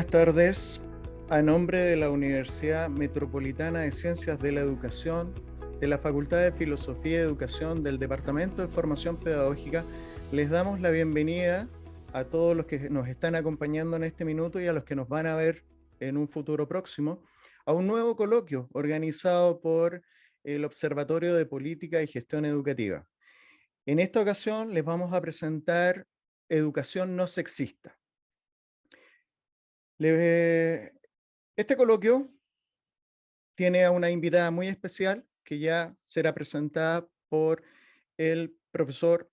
Buenas tardes. A nombre de la Universidad Metropolitana de Ciencias de la Educación, de la Facultad de Filosofía y Educación del Departamento de Formación Pedagógica, les damos la bienvenida a todos los que nos están acompañando en este minuto y a los que nos van a ver en un futuro próximo, a un nuevo coloquio organizado por el Observatorio de Política y Gestión Educativa. En esta ocasión les vamos a presentar Educación no sexista. Este coloquio tiene a una invitada muy especial que ya será presentada por el profesor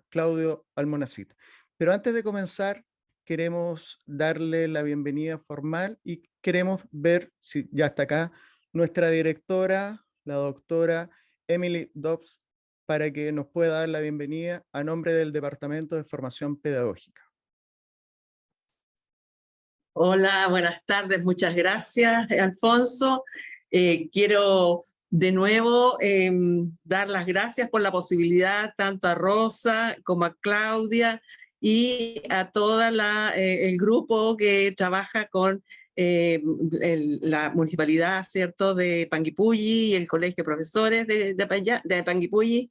Claudio Almonacid. Pero antes de comenzar, queremos darle la bienvenida formal y queremos ver si ya está acá nuestra directora, la doctora Emily Dobbs, para que nos pueda dar la bienvenida a nombre del Departamento de Formación Pedagógica. Hola, buenas tardes, muchas gracias, Alfonso. Quiero de nuevo dar las gracias por la posibilidad, tanto a Rosa como a Claudia y a todo el grupo que trabaja con la municipalidad, ¿cierto?, de Panguipulli y el Colegio de Profesores de Panguipulli.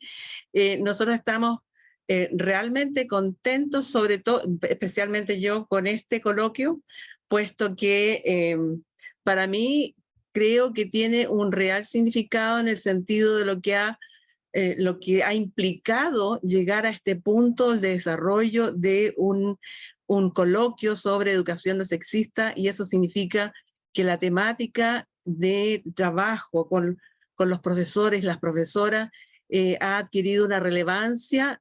Nosotros estamos realmente contentos, sobre todo, especialmente yo, con este coloquio, puesto que para mí creo que tiene un real significado en el sentido de lo que ha implicado llegar a este punto el desarrollo de un coloquio sobre educación no sexista, y eso significa que la temática de trabajo con los profesores, las profesoras, ha adquirido una relevancia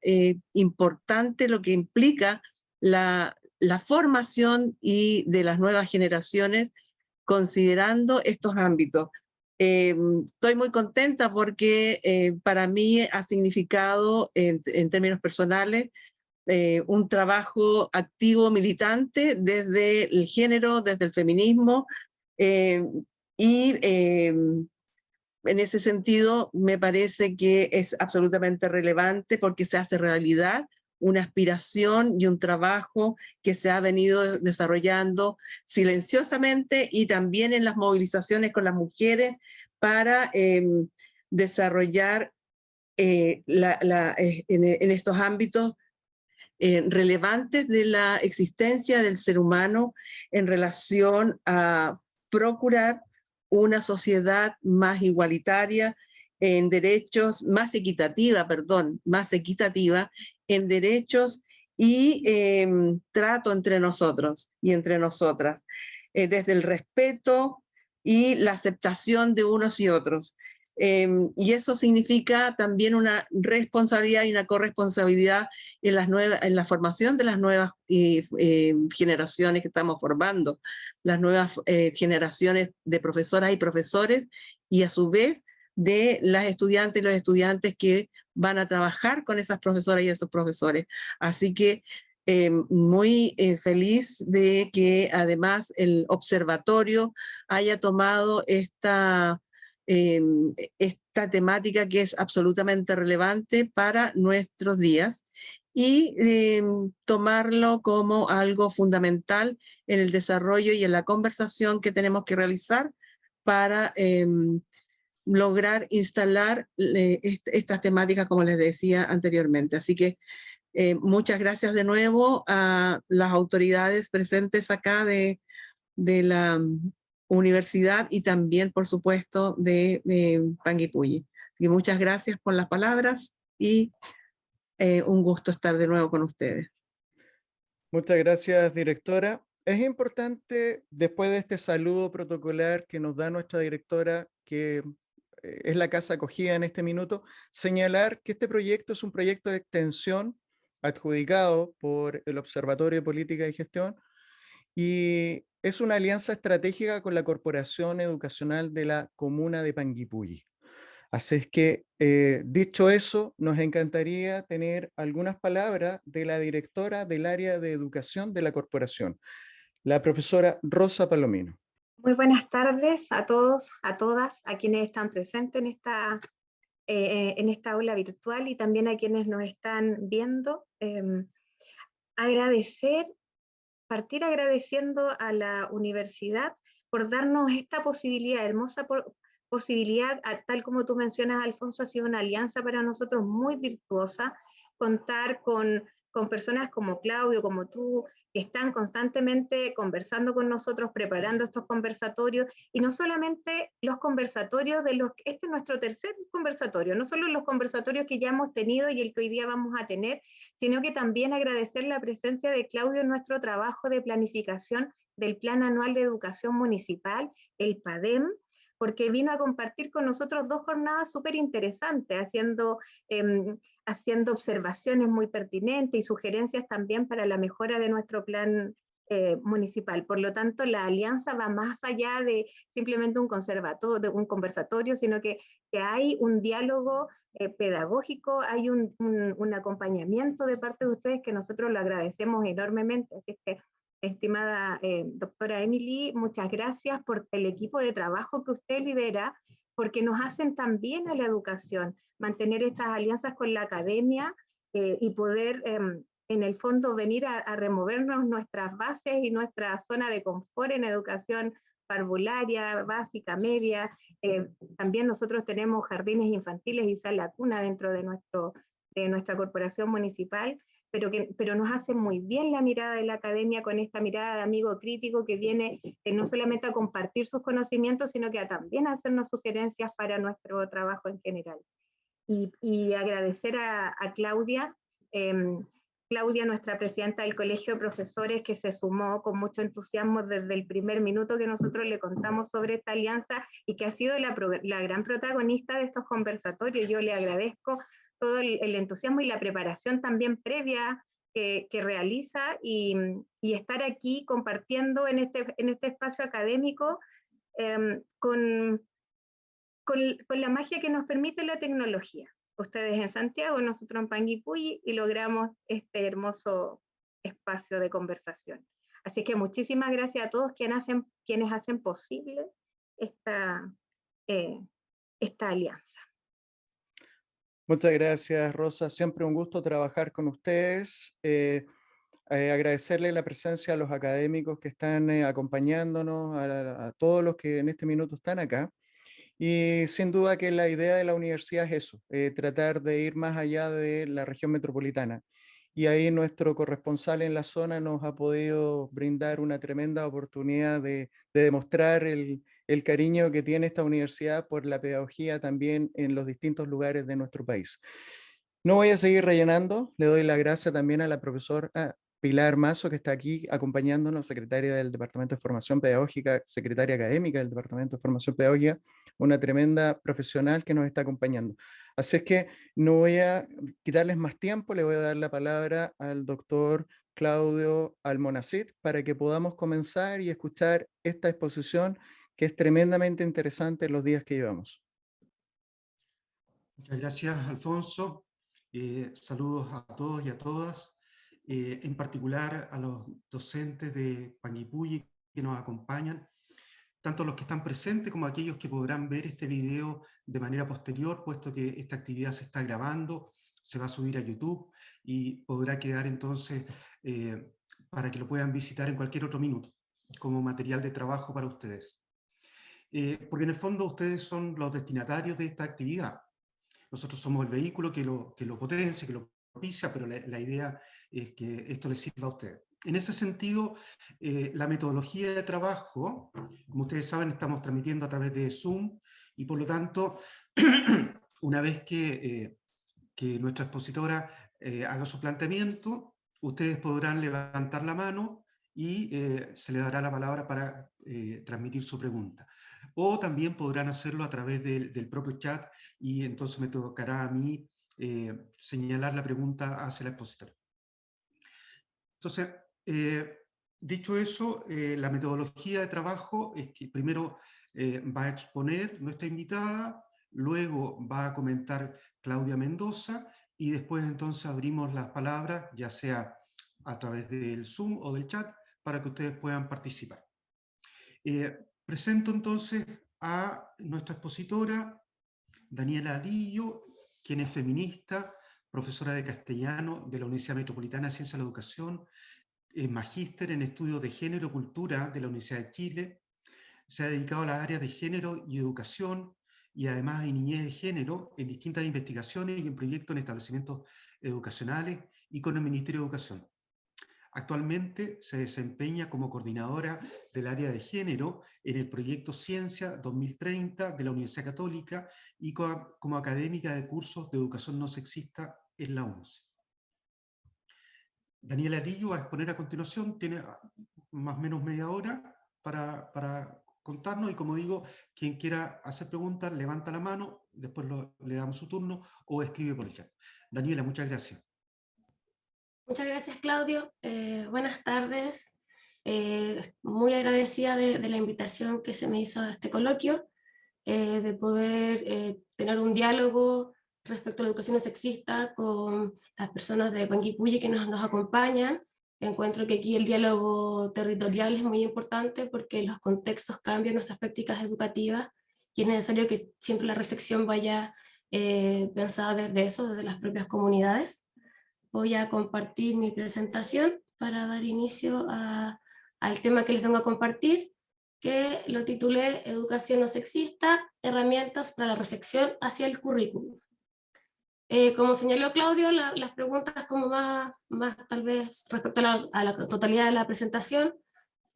importante, lo que implica la formación y de las nuevas generaciones considerando estos ámbitos. Estoy muy contenta porque para mí ha significado en términos personales un trabajo activo, militante, desde el género, desde el feminismo, eh, y en ese sentido me parece que es absolutamente relevante porque se hace realidad una aspiración y un trabajo que se ha venido desarrollando silenciosamente y también en las movilizaciones con las mujeres para desarrollar en estos ámbitos relevantes de la existencia del ser humano en relación a procurar una sociedad más igualitaria en derechos, más equitativa en derechos y trato entre nosotros y entre nosotras, desde el respeto y la aceptación de unos y otros. Y eso significa también una responsabilidad y una corresponsabilidad en la formación de las nuevas generaciones que estamos formando, las nuevas generaciones de profesoras y profesores, y a su vez de las estudiantes y los estudiantes que van a trabajar con esas profesoras y esos profesores. Así que muy feliz de que además el observatorio haya tomado esta temática que es absolutamente relevante para nuestros días y tomarlo como algo fundamental en el desarrollo y en la conversación que tenemos que realizar para lograr instalar estas temáticas, como les decía anteriormente. Así que muchas gracias de nuevo a las autoridades presentes acá de la universidad y también, por supuesto, de Panguipulli. Así que muchas gracias por las palabras y un gusto estar de nuevo con ustedes. Muchas gracias, directora. Es importante, después de este saludo protocolar que nos da nuestra directora, que es la casa acogida en este minuto, señalar que este proyecto es un proyecto de extensión adjudicado por el Observatorio de Política y Gestión y es una alianza estratégica con la Corporación Educacional de la Comuna de Panguipulli. Así es que, dicho eso, nos encantaría tener algunas palabras de la directora del área de educación de la corporación, la profesora Rosa Palomino. Muy buenas tardes a todos, a todas, a quienes están presentes en esta aula virtual y también a quienes nos están viendo. Agradecer partir agradeciendo a la universidad por darnos esta posibilidad, hermosa posibilidad, tal como tú mencionas, Alfonso, ha sido una alianza para nosotros muy virtuosa, contar con personas como Claudio, como tú, que están constantemente conversando con nosotros, preparando estos conversatorios, y no solamente los conversatorios este es nuestro tercer conversatorio, no solo los conversatorios que ya hemos tenido y el que hoy día vamos a tener, sino que también agradecer la presencia de Claudio en nuestro trabajo de planificación del Plan Anual de Educación Municipal, el PADEM, porque vino a compartir con nosotros 2 jornadas súper interesantes, haciendo observaciones muy pertinentes y sugerencias también para la mejora de nuestro plan municipal. Por lo tanto, la alianza va más allá de simplemente un conversatorio, sino que hay un diálogo pedagógico, hay un acompañamiento de parte de ustedes que nosotros lo agradecemos enormemente. Así es que, estimada doctora Emily, muchas gracias por el equipo de trabajo que usted lidera, porque nos hacen también a la educación, mantener estas alianzas con la academia y poder en el fondo venir a removernos nuestras bases y nuestra zona de confort en educación parvularia, básica, media. También nosotros tenemos jardines infantiles y sala cuna dentro de nuestra corporación municipal, pero nos hace muy bien la mirada de la academia con esta mirada de amigo crítico que viene no solamente a compartir sus conocimientos, sino que también a hacernos sugerencias para nuestro trabajo en general. Y agradecer a Claudia, Claudia, nuestra presidenta del Colegio de Profesores, que se sumó con mucho entusiasmo desde el primer minuto que nosotros le contamos sobre esta alianza y que ha sido la gran protagonista de estos conversatorios. Yo le agradezco todo el entusiasmo y la preparación también previa que realiza y estar aquí compartiendo en este espacio académico con la magia que nos permite la tecnología. Ustedes en Santiago, nosotros en Panguipulli, y logramos este hermoso espacio de conversación. Así que muchísimas gracias a todos quienes hacen posible esta alianza. Muchas gracias, Rosa. Siempre un gusto trabajar con ustedes. Agradecerle la presencia a los académicos que están acompañándonos, a todos los que en este minuto están acá. Y sin duda que la idea de la universidad es eso, tratar de ir más allá de la región metropolitana. Y ahí nuestro corresponsal en la zona nos ha podido brindar una tremenda oportunidad de demostrar el cariño que tiene esta universidad por la pedagogía también en los distintos lugares de nuestro país. No voy a seguir rellenando, le doy la gracia también a la profesora Pilar Mazo, que está aquí acompañándonos, secretaria del Departamento de Formación Pedagógica, secretaria académica del Departamento de Formación Pedagógica, una tremenda profesional que nos está acompañando. Así es que no voy a quitarles más tiempo, le voy a dar la palabra al doctor Claudio Almonacid para que podamos comenzar y escuchar esta exposición que es tremendamente interesante en los días que llevamos. Muchas gracias, Alfonso. Saludos a todos y a todas, en particular a los docentes de Panguipulli que nos acompañan, tanto los que están presentes como aquellos que podrán ver este video de manera posterior, puesto que esta actividad se está grabando, se va a subir a YouTube y podrá quedar entonces para que lo puedan visitar en cualquier otro minuto, como material de trabajo para ustedes. Porque en el fondo ustedes son los destinatarios de esta actividad. Nosotros somos el vehículo que lo potencia, que lo propicia, pero la idea es que esto les sirva a ustedes. En ese sentido, la metodología de trabajo, como ustedes saben, estamos transmitiendo a través de Zoom, y por lo tanto, una vez que nuestra expositora haga su planteamiento, ustedes podrán levantar la mano y se les dará la palabra para transmitir su pregunta. O también podrán hacerlo a través del propio chat, y entonces me tocará a mí señalar la pregunta hacia la expositora. Entonces, dicho eso, la metodología de trabajo es que primero va a exponer nuestra invitada, luego va a comentar Claudia Mendoza, y después entonces abrimos las palabras, ya sea a través del Zoom o del chat, para que ustedes puedan participar. Presento entonces a nuestra expositora, Daniela Alillo, quien es feminista, profesora de castellano de la Universidad Metropolitana de Ciencia de la Educación, magíster en estudios de género y cultura de la Universidad de Chile. Se ha dedicado a las áreas de género y educación, y además en niñez de género, en distintas investigaciones y en proyectos en establecimientos educacionales y con el Ministerio de Educación. Actualmente se desempeña como coordinadora del área de género en el proyecto Ciencia 2030 de la Universidad Católica y como académica de cursos de educación no sexista en la UNCE. Daniela Arillo va a exponer a continuación, tiene más o menos media hora para contarnos, y como digo, quien quiera hacer preguntas levanta la mano, después le damos su turno o escribe por el chat. Daniela, muchas gracias. Muchas gracias, Claudio. Buenas tardes. Muy agradecida de la invitación que se me hizo a este coloquio, de poder tener un diálogo respecto a la educación no sexista con las personas de Panguipulli que nos acompañan. Encuentro que aquí el diálogo territorial es muy importante porque los contextos cambian nuestras prácticas educativas y es necesario que siempre la reflexión vaya pensada desde eso, desde las propias comunidades. Voy a compartir mi presentación para dar inicio al tema que les vengo a compartir, que lo titulé Educación no sexista, herramientas para la reflexión hacia el currículum. Como señaló Claudio, las preguntas como más tal vez respecto a la totalidad de la presentación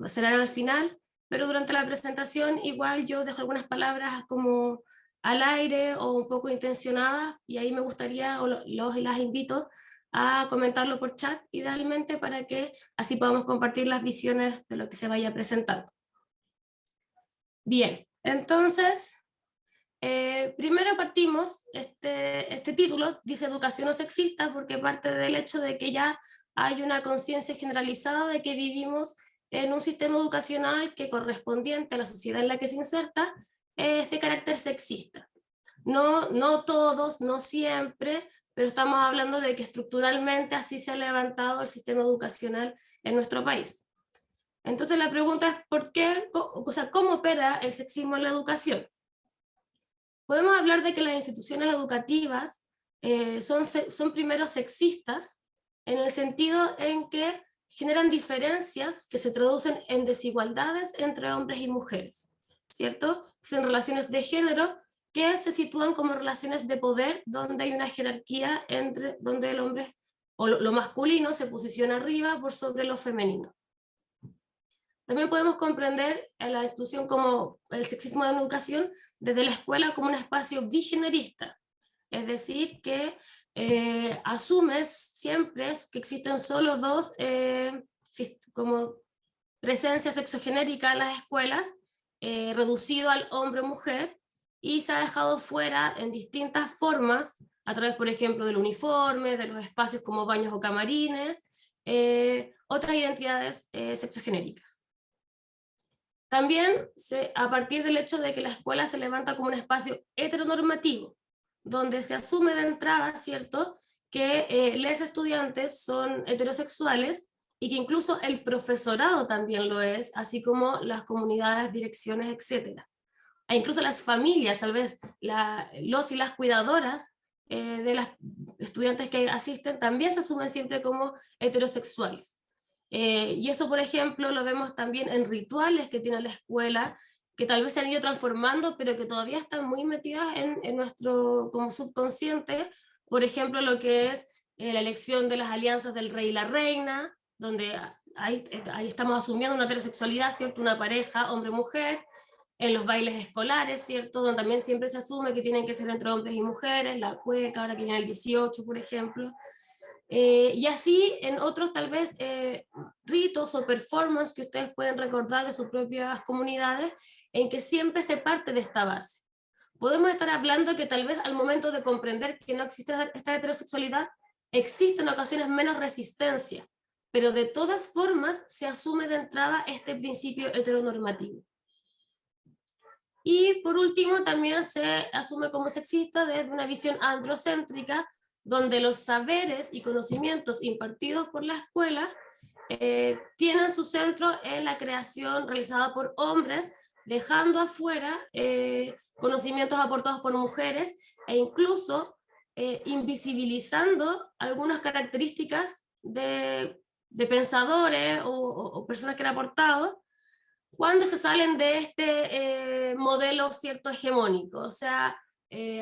serán al final, pero durante la presentación igual yo dejo algunas palabras como al aire o un poco intencionadas, y ahí me gustaría, o los y las invito a comentarlo por chat, idealmente, para que así podamos compartir las visiones de lo que se vaya presentando. Bien, entonces, primero partimos, este título dice educación no sexista porque parte del hecho de que ya hay una conciencia generalizada de que vivimos en un sistema educacional que, correspondiente a la sociedad en la que se inserta, es de carácter sexista. No todos, no siempre, pero estamos hablando de que estructuralmente así se ha levantado el sistema educacional en nuestro país. Entonces la pregunta es, ¿por qué? O sea, ¿cómo opera el sexismo en la educación? Podemos hablar de que las instituciones educativas son primero sexistas, en el sentido en que generan diferencias que se traducen en desigualdades entre hombres y mujeres, ¿cierto? Son relaciones de género que se sitúan como relaciones de poder, donde hay una jerarquía donde el hombre o lo masculino se posiciona arriba por sobre lo femenino. También podemos comprender la institución como el sexismo de la educación desde la escuela como un espacio bigenerista, es decir, que asumes siempre que existen solo dos como presencia sexogenérica en las escuelas, reducido al hombre-mujer, y se ha dejado fuera en distintas formas, a través, por ejemplo, del uniforme, de los espacios como baños o camarines, otras identidades sexogenéricas. También a partir del hecho de que la escuela se levanta como un espacio heteronormativo, donde se asume de entrada, ¿cierto?, que los estudiantes son heterosexuales y que incluso el profesorado también lo es, así como las comunidades, direcciones, etc. E incluso las familias, tal vez los y las cuidadoras de las estudiantes que asisten también se asumen siempre como heterosexuales. Y eso, por ejemplo, lo vemos también en rituales que tiene la escuela, que tal vez se han ido transformando, pero que todavía están muy metidas en nuestro como subconsciente. Por ejemplo, lo que es la elección de las alianzas del rey y la reina, donde ahí estamos asumiendo una heterosexualidad, ¿cierto? Una pareja, hombre-mujer. En los bailes escolares, ¿cierto? Donde también siempre se asume que tienen que ser entre hombres y mujeres, la cueca, ahora que viene el 18, por ejemplo. Y así en otros tal vez ritos o performances que ustedes pueden recordar de sus propias comunidades, en que siempre se parte de esta base. Podemos estar hablando que tal vez al momento de comprender que no existe esta heterosexualidad, existe en ocasiones menos resistencia, pero de todas formas se asume de entrada este principio heteronormativo. Y por último también se asume como sexista desde una visión androcéntrica, donde los saberes y conocimientos impartidos por la escuela tienen su centro en la creación realizada por hombres, dejando afuera conocimientos aportados por mujeres e incluso invisibilizando algunas características de de pensadores o personas que han aportado, cuando se salen de este modelo, ¿cierto?, hegemónico. O sea,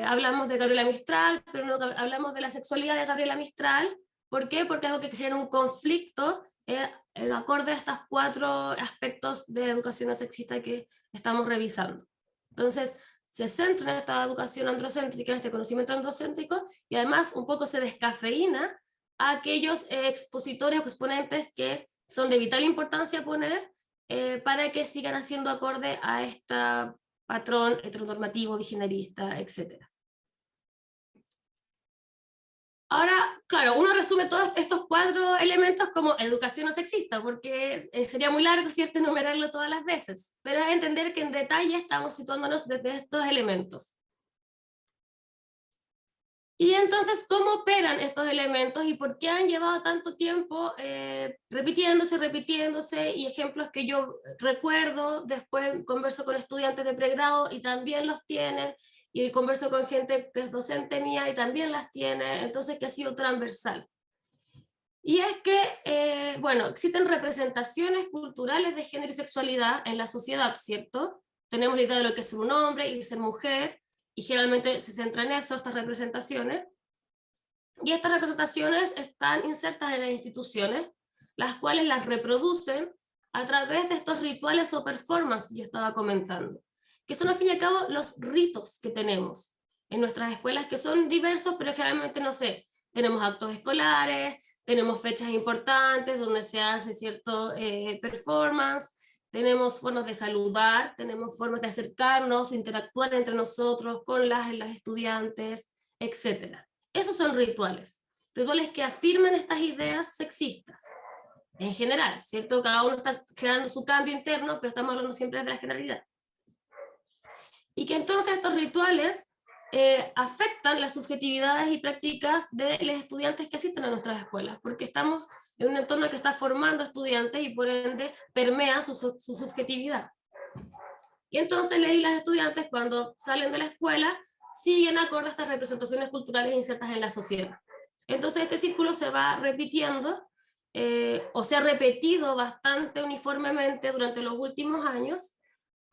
hablamos de Gabriela Mistral, pero no hablamos de la sexualidad de Gabriela Mistral. ¿Por qué? Porque es algo que genera un conflicto acorde a estos 4 aspectos de la educación no sexista que estamos revisando. Entonces, se centra en esta educación androcéntrica, en este conocimiento androcéntrico, y además un poco se descafeína a aquellos expositores o exponentes que son de vital importancia poner para que sigan haciendo acorde a este patrón heteronormativo, viginarista, etc. Ahora, claro, uno resume todos estos 4 elementos como educación no sexista, porque sería muy largo, ¿cierto?, enumerarlo todas las veces, pero es entender que en detalle estamos situándonos desde estos elementos. Y entonces, ¿cómo operan estos elementos y por qué han llevado tanto tiempo repitiéndose? Y ejemplos que yo recuerdo, después converso con estudiantes de pregrado y también los tienen, y converso con gente que es docente mía y también las tiene, entonces que ha sido transversal. Y es que, bueno, existen representaciones culturales de género y sexualidad en la sociedad, ¿cierto? Tenemos la idea de lo que es ser un hombre y ser mujer, y generalmente se centra en eso, estas representaciones. Y estas representaciones están insertas en las instituciones, las cuales las reproducen a través de estos rituales o performances que yo estaba comentando, que son al fin y al cabo los ritos que tenemos en nuestras escuelas, que son diversos, pero generalmente, no sé, tenemos actos escolares, tenemos fechas importantes donde se hace cierto performance, tenemos formas de saludar, tenemos formas de acercarnos, interactuar entre nosotros, con las estudiantes, etc. Esos son rituales, rituales que afirman estas ideas sexistas, en general, ¿cierto? Cada uno está creando su cambio interno, pero estamos hablando siempre de la generalidad. Y que entonces estos rituales afectan las subjetividades y prácticas de los estudiantes que asisten a nuestras escuelas, porque estamos en un entorno que está formando estudiantes y por ende permea su subjetividad. Y entonces las estudiantes cuando salen de la escuela siguen acorde a estas representaciones culturales insertas en la sociedad. Entonces este círculo se va repitiendo, o se ha repetido bastante uniformemente durante los últimos años,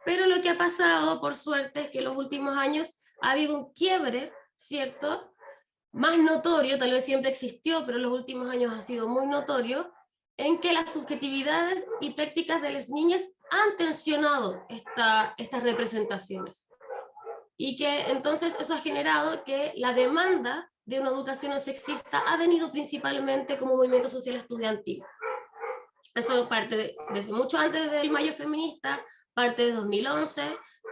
pero lo que ha pasado, por suerte, es que en los últimos años ha habido un quiebre, ¿cierto?, más notorio, tal vez siempre existió, pero en los últimos años ha sido muy notorio, en que las subjetividades y prácticas de las niñas han tensionado estas representaciones. Y que entonces eso ha generado que la demanda de una educación no sexista ha venido principalmente como movimiento social estudiantil. Eso parte desde mucho antes del Mayo Feminista, parte de 2011,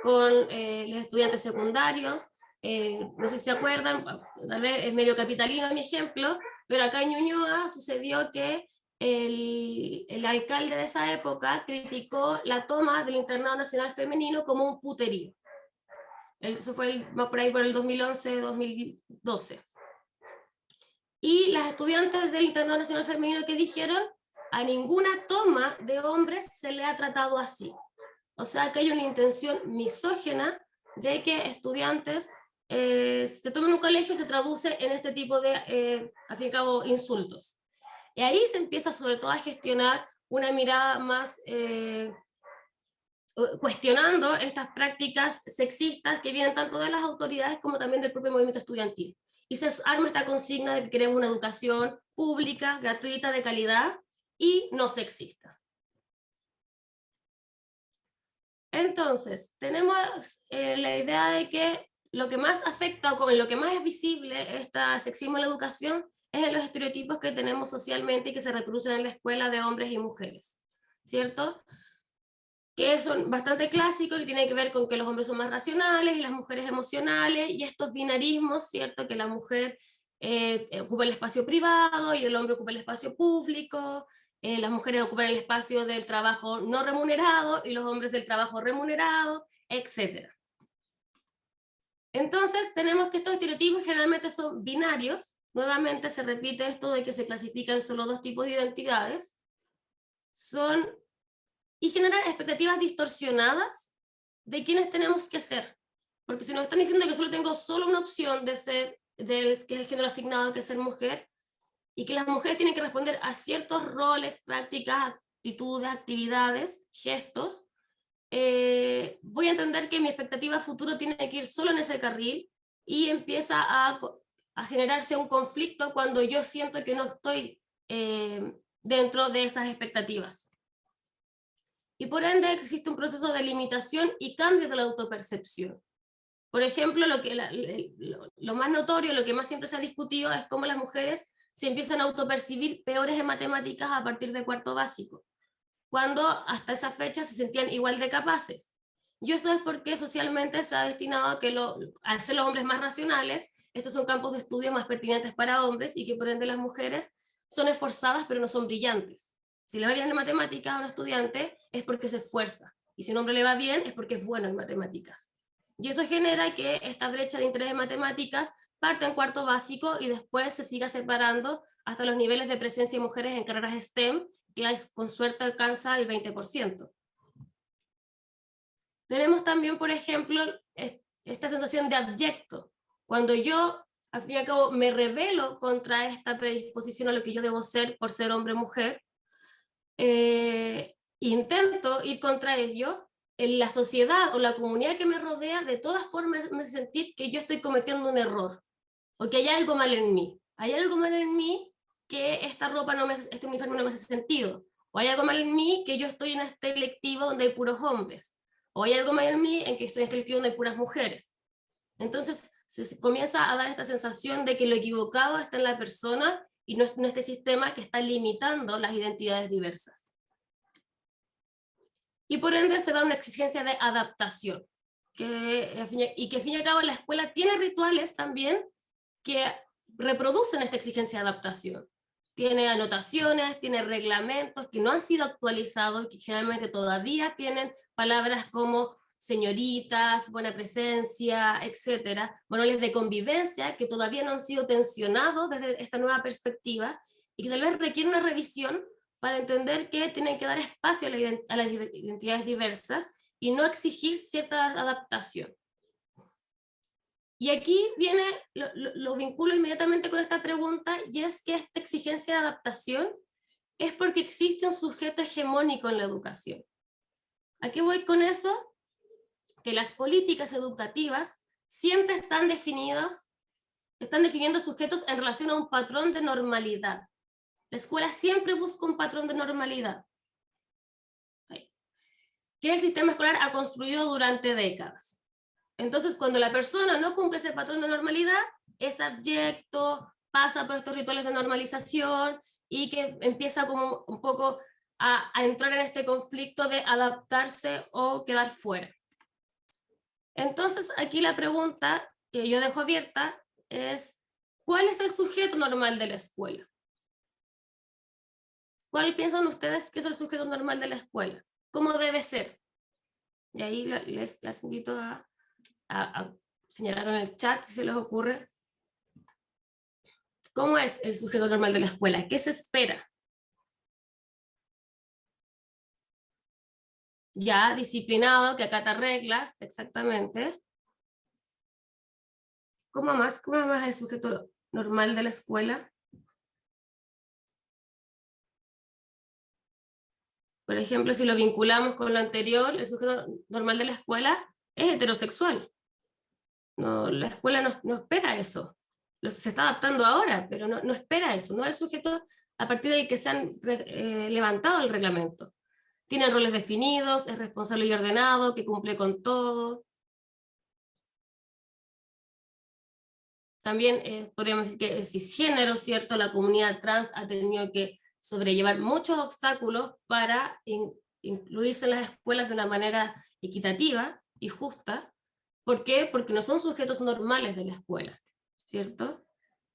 con los estudiantes secundarios. No sé si se acuerdan, tal vez es medio capitalino mi ejemplo, pero acá en Ñuñoa sucedió que el alcalde de esa época criticó la toma del Internado Nacional Femenino como un puterío. Eso fue por ahí por el 2011-2012. Y las estudiantes del Internado Nacional Femenino que dijeron, a ninguna toma de hombres se le ha tratado así. O sea que hay una intención misógina de que estudiantes se tomen un colegio y se traduce en este tipo de, al fin y al cabo, insultos. Y ahí se empieza sobre todo a gestionar una mirada más cuestionando estas prácticas sexistas que vienen tanto de las autoridades como también del propio movimiento estudiantil. Y se arma esta consigna de que queremos una educación pública, gratuita, de calidad y no sexista. Entonces, tenemos la idea de que lo que más afecta o en lo que más es visible este sexismo en la educación es en los estereotipos que tenemos socialmente y que se reproducen en la escuela de hombres y mujeres, ¿cierto? Que son bastante clásicos y tienen que ver con que los hombres son más racionales y las mujeres emocionales, y estos binarismos, ¿cierto? Que la mujer ocupa el espacio privado y el hombre ocupa el espacio público, las mujeres ocupan el espacio del trabajo no remunerado y los hombres del trabajo remunerado, etc. Entonces tenemos que estos estereotipos generalmente son binarios, nuevamente se repite esto de que se clasifican solo 2 tipos de identidades, y generan expectativas distorsionadas de quiénes tenemos que ser. Porque si nos están diciendo que solo tengo una opción de ser, que es el género asignado, que es ser mujer, y que las mujeres tienen que responder a ciertos roles, prácticas, actitudes, actividades, gestos, voy a entender que mi expectativa futuro tiene que ir solo en ese carril y empieza a generarse un conflicto cuando yo siento que no estoy dentro de esas expectativas. Y por ende existe un proceso de limitación y cambio de la autopercepción. Por ejemplo, lo más notorio, lo que más siempre se ha discutido es cómo las mujeres se empiezan a autopercibir peores en matemáticas a partir de cuarto básico, cuando hasta esa fecha se sentían igual de capaces. Y eso es porque socialmente se ha destinado a que al ser los hombres más racionales, estos son campos de estudio más pertinentes para hombres y que por ende las mujeres son esforzadas pero no son brillantes. Si le va bien en matemáticas a un estudiante es porque se esfuerza, y si a un hombre le va bien es porque es bueno en matemáticas. Y eso genera que esta brecha de interés en matemáticas parte en cuarto básico y después se siga separando hasta los niveles de presencia de mujeres en carreras STEM, que con suerte alcanza el 20%. Tenemos también, por ejemplo, esta sensación de abyecto. Cuando yo, al fin y al cabo, me rebelo contra esta predisposición a lo que yo debo ser por ser hombre o mujer, intento ir contra ello, en la sociedad o la comunidad que me rodea, de todas formas me hace sentir que yo estoy cometiendo un error, o que hay algo mal en mí. Hay algo mal en mí que esta ropa este uniforme no me hace sentido. O hay algo mal en mí que yo estoy en este electivo donde hay puros hombres. O hay algo mal en mí en que estoy en este electivo donde hay puras mujeres. Entonces se comienza a dar esta sensación de que lo equivocado está en la persona y no este sistema que está limitando las identidades diversas. Y por ende se da una exigencia de adaptación. Y que al fin y al cabo la escuela tiene rituales también que reproducen esta exigencia de adaptación. Tiene anotaciones, tiene reglamentos que no han sido actualizados, que generalmente todavía tienen palabras como señoritas, buena presencia, etcétera, manuales de convivencia que todavía no han sido tensionados desde esta nueva perspectiva y que tal vez requieren una revisión para entender que tienen que dar espacio a las identidades diversas y no exigir cierta adaptación. Y aquí viene, lo vinculo inmediatamente con esta pregunta, y es que esta exigencia de adaptación es porque existe un sujeto hegemónico en la educación. ¿A qué voy con eso? Que las políticas educativas siempre están definiendo sujetos en relación a un patrón de normalidad. La escuela siempre busca un patrón de normalidad que el sistema escolar ha construido durante décadas. Entonces, cuando la persona no cumple ese patrón de normalidad, es abyecto, pasa por estos rituales de normalización y que empieza como un poco a entrar en este conflicto de adaptarse o quedar fuera. Entonces, aquí la pregunta que yo dejo abierta es, ¿cuál es el sujeto normal de la escuela? ¿Cuál piensan ustedes que es el sujeto normal de la escuela? ¿Cómo debe ser? Y ahí les invito a señalar en el chat si se les ocurre. ¿Cómo es el sujeto normal de la escuela? ¿Qué se espera? Ya, disciplinado, que acata reglas, exactamente. ¿Cómo más es el sujeto normal de la escuela? Por ejemplo, si lo vinculamos con lo anterior, el sujeto normal de la escuela es heterosexual. No, la escuela no espera eso. Se está adaptando ahora, pero no espera eso. No es el sujeto a partir del que se han levantado el reglamento. Tiene roles definidos, es responsable y ordenado, que cumple con todo. También podríamos decir que es cisgénero, ¿cierto? La comunidad trans ha tenido que sobrellevar muchos obstáculos para incluirse en las escuelas de una manera equitativa y justa. ¿Por qué? Porque no son sujetos normales de la escuela, ¿cierto?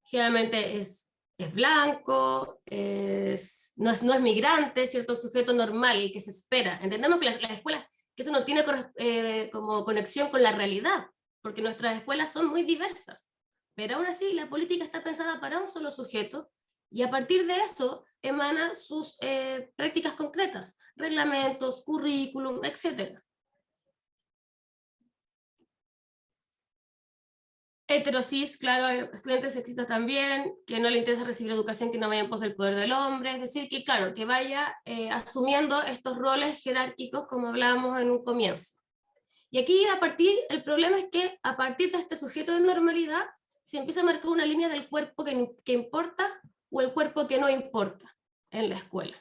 Generalmente es blanco, no es migrante, ¿cierto? Sujeto normal, el que se espera. Entendemos que las escuelas, que eso no tiene como conexión con la realidad, porque nuestras escuelas son muy diversas. Pero aún así, la política está pensada para un solo sujeto, y a partir de eso emanan sus prácticas concretas, reglamentos, currículum, etc. Heterosis, claro, estudiantes sexistas también, que no le interesa recibir educación que no vaya en pos del poder del hombre, es decir, que claro, que vaya asumiendo estos roles jerárquicos como hablábamos en un comienzo. Y aquí el problema es que a partir de este sujeto de normalidad se empieza a marcar una línea del cuerpo que importa o el cuerpo que no importa en la escuela.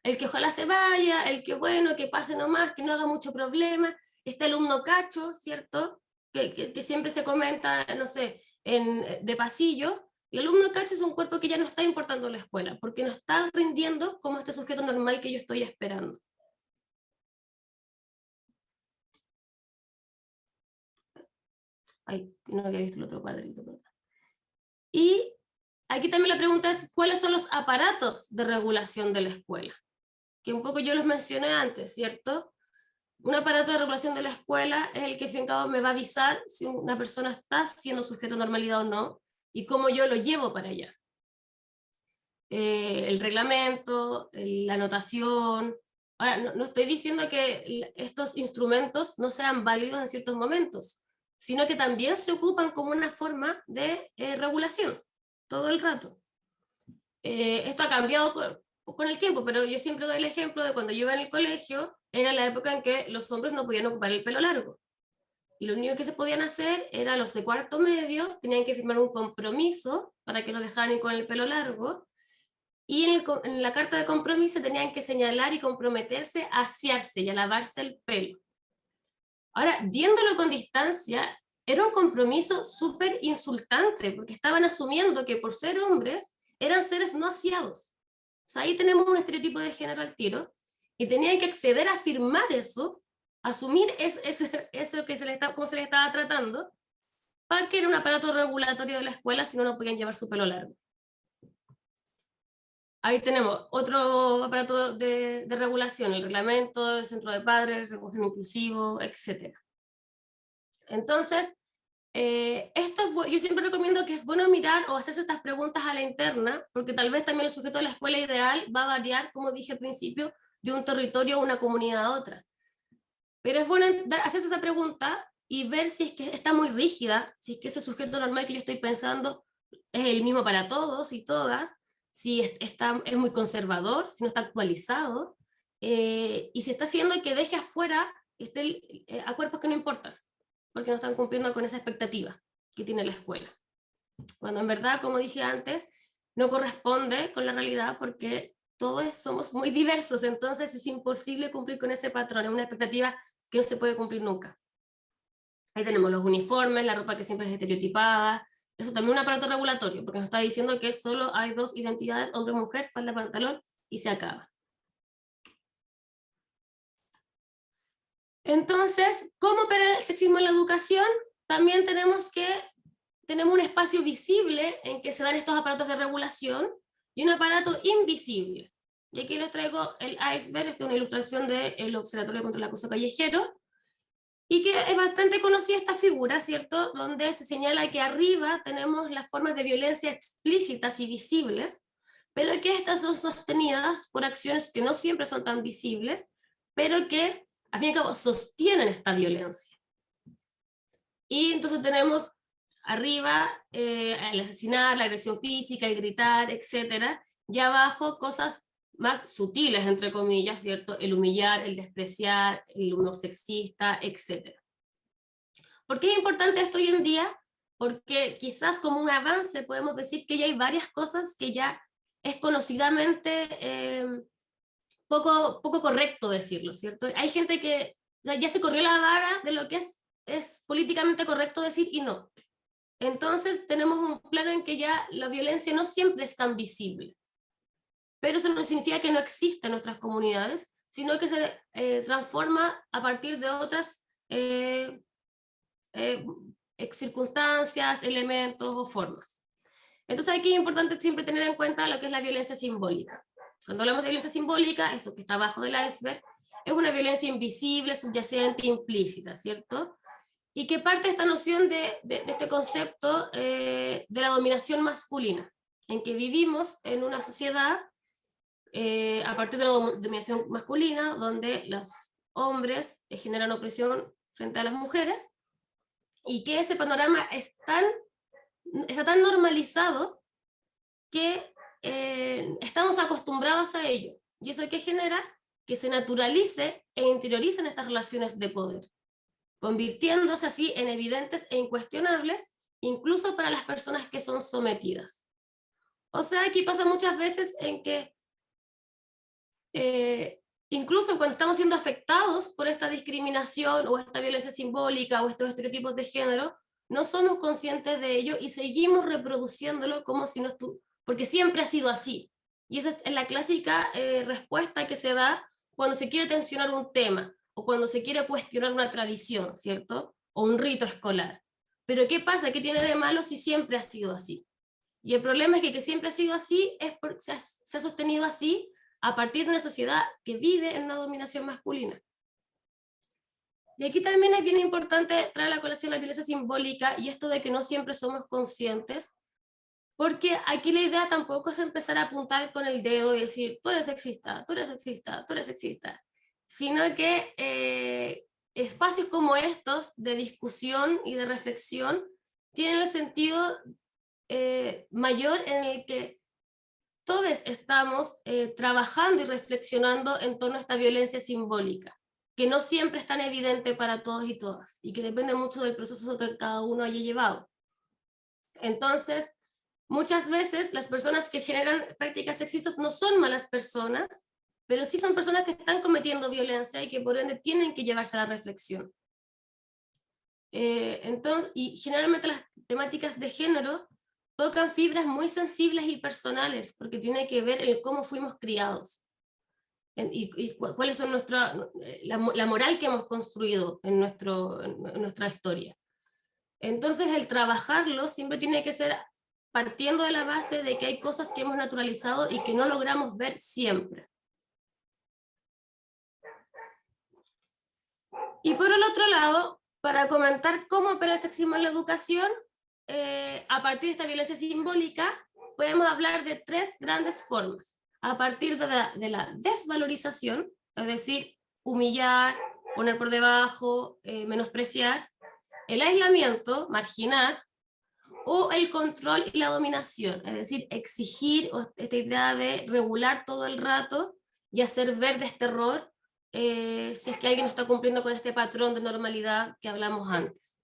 El que ojalá se vaya, el que bueno, que pase nomás, que no haga mucho problema, este alumno cacho, ¿cierto? Que siempre se comenta, no sé, de pasillo, y el alumno cacho es un cuerpo que ya no está importando en la escuela, porque no está rindiendo como este sujeto normal que yo estoy esperando. Ay, no había visto el otro cuadrito, ¿verdad? Y aquí también la pregunta es, ¿cuáles son los aparatos de regulación de la escuela? Que un poco yo los mencioné antes, ¿cierto? Un aparato de regulación de la escuela es el que, al fin y al cabo, me va a avisar si una persona está siendo sujeto de normalidad o no, y cómo yo lo llevo para allá. El reglamento, la anotación. Ahora, no estoy diciendo que estos instrumentos no sean válidos en ciertos momentos, sino que también se ocupan como una forma de regulación, todo el rato. Esto ha cambiado con el tiempo, pero yo siempre doy el ejemplo de cuando yo iba en el colegio, era la época en que los hombres no podían ocupar el pelo largo. Y lo único que se podían hacer era los de cuarto medio, tenían que firmar un compromiso para que lo dejaran con el pelo largo, y en la carta de compromiso tenían que señalar y comprometerse a asearse y a lavarse el pelo. Ahora, viéndolo con distancia, era un compromiso súper insultante, porque estaban asumiendo que por ser hombres eran seres no aseados. O sea, ahí tenemos un estereotipo de género al tiro, y tenían que acceder a firmar eso, asumir eso que cómo se les estaba tratando, para que era un aparato regulatorio de la escuela, si no podían llevar su pelo largo. Ahí tenemos otro aparato de regulación, el reglamento, el centro de padres, el recurso inclusivo, etc. Entonces, yo siempre recomiendo que es bueno mirar o hacerse estas preguntas a la interna, porque tal vez también el sujeto de la escuela ideal va a variar, como dije al principio, de un territorio o una comunidad a otra. Pero es bueno hacerse esa pregunta y ver si es que está muy rígida, si es que ese sujeto normal que yo estoy pensando es el mismo para todos y todas, si es muy conservador, si no está actualizado, y si está haciendo que deje afuera a cuerpos que no importan, porque no están cumpliendo con esa expectativa que tiene la escuela. Cuando en verdad, como dije antes, no corresponde con la realidad porque todos somos muy diversos, entonces es imposible cumplir con ese patrón, es una expectativa que no se puede cumplir nunca. Ahí tenemos los uniformes, la ropa que siempre es estereotipada, eso también es un aparato regulatorio, porque nos está diciendo que solo hay dos identidades, hombre-mujer, falda, pantalón, y se acaba. Entonces, ¿cómo opera el sexismo en la educación? También tenemos un espacio visible en que se dan estos aparatos de regulación y un aparato invisible. Y aquí les traigo el iceberg, esta es una ilustración del Observatorio contra el Acoso Callejero, y que es bastante conocida esta figura, ¿cierto? Donde se señala que arriba tenemos las formas de violencia explícitas y visibles, pero que estas son sostenidas por acciones que no siempre son tan visibles, pero que, al fin y al cabo, sostienen esta violencia. Y entonces tenemos arriba el asesinar, la agresión física, el gritar, etc. Y abajo cosas más sutiles, entre comillas, ¿cierto? El humillar, el despreciar, el humor sexista, etc. ¿Por qué es importante esto hoy en día? Porque quizás como un avance podemos decir que ya hay varias cosas que ya es conocidamente poco correcto decirlo, ¿cierto? Hay gente que ya se corrió la vara de lo que es políticamente correcto decir y no. Entonces tenemos un plano en que ya la violencia no siempre es tan visible. Pero eso no significa que no exista en nuestras comunidades, sino que se transforma a partir de otras circunstancias, elementos o formas. Entonces aquí es importante siempre tener en cuenta lo que es la violencia simbólica. Cuando hablamos de violencia simbólica, esto que está abajo del iceberg, es una violencia invisible, subyacente, implícita, ¿cierto? Y que parte de esta noción de este concepto de la dominación masculina, en que vivimos en una sociedad a partir de la dominación masculina, donde los hombres generan opresión frente a las mujeres, y que ese panorama está tan normalizado que estamos acostumbrados a ello. ¿Y eso qué genera? Que se naturalice e interioricen estas relaciones de poder, convirtiéndose así en evidentes e incuestionables, incluso para las personas que son sometidas. O sea, aquí pasa muchas veces en que incluso cuando estamos siendo afectados por esta discriminación o esta violencia simbólica o estos estereotipos de género, no somos conscientes de ello y seguimos reproduciéndolo como si no estuviera, porque siempre ha sido así. Y esa es la clásica respuesta que se da cuando se quiere tensionar un tema o cuando se quiere cuestionar una tradición, ¿cierto? O un rito escolar. Pero ¿qué pasa? ¿Qué tiene de malo si siempre ha sido así? Y el problema es que siempre ha sido así es porque se ha sostenido así a partir de una sociedad que vive en una dominación masculina. Y aquí también es bien importante traer a la colación la violencia simbólica y esto de que no siempre somos conscientes, porque aquí la idea tampoco es empezar a apuntar con el dedo y decir, tú eres sexista, tú eres sexista, tú eres sexista, sino que espacios como estos de discusión y de reflexión tienen el sentido mayor en el que todos estamos trabajando y reflexionando en torno a esta violencia simbólica, que no siempre es tan evidente para todos y todas, y que depende mucho del proceso que cada uno haya llevado. Entonces, muchas veces las personas que generan prácticas sexistas no son malas personas, pero sí son personas que están cometiendo violencia y que por ende tienen que llevarse a la reflexión. Entonces, y generalmente las temáticas de género tocan fibras muy sensibles y personales, porque tiene que ver en cómo fuimos criados y cuáles son la moral que hemos construido en nuestra historia. Entonces el trabajarlo siempre tiene que ser partiendo de la base de que hay cosas que hemos naturalizado y que no logramos ver siempre. Y por el otro lado, para comentar cómo opera el sexismo en la educación, a partir de esta violencia simbólica, podemos hablar de tres grandes formas. A partir de la desvalorización, es decir, humillar, poner por debajo, menospreciar, el aislamiento, marginar, o el control y la dominación, es decir, exigir esta idea de regular todo el rato y hacer ver de este error si es que alguien no está cumpliendo con este patrón de normalidad que hablamos antes.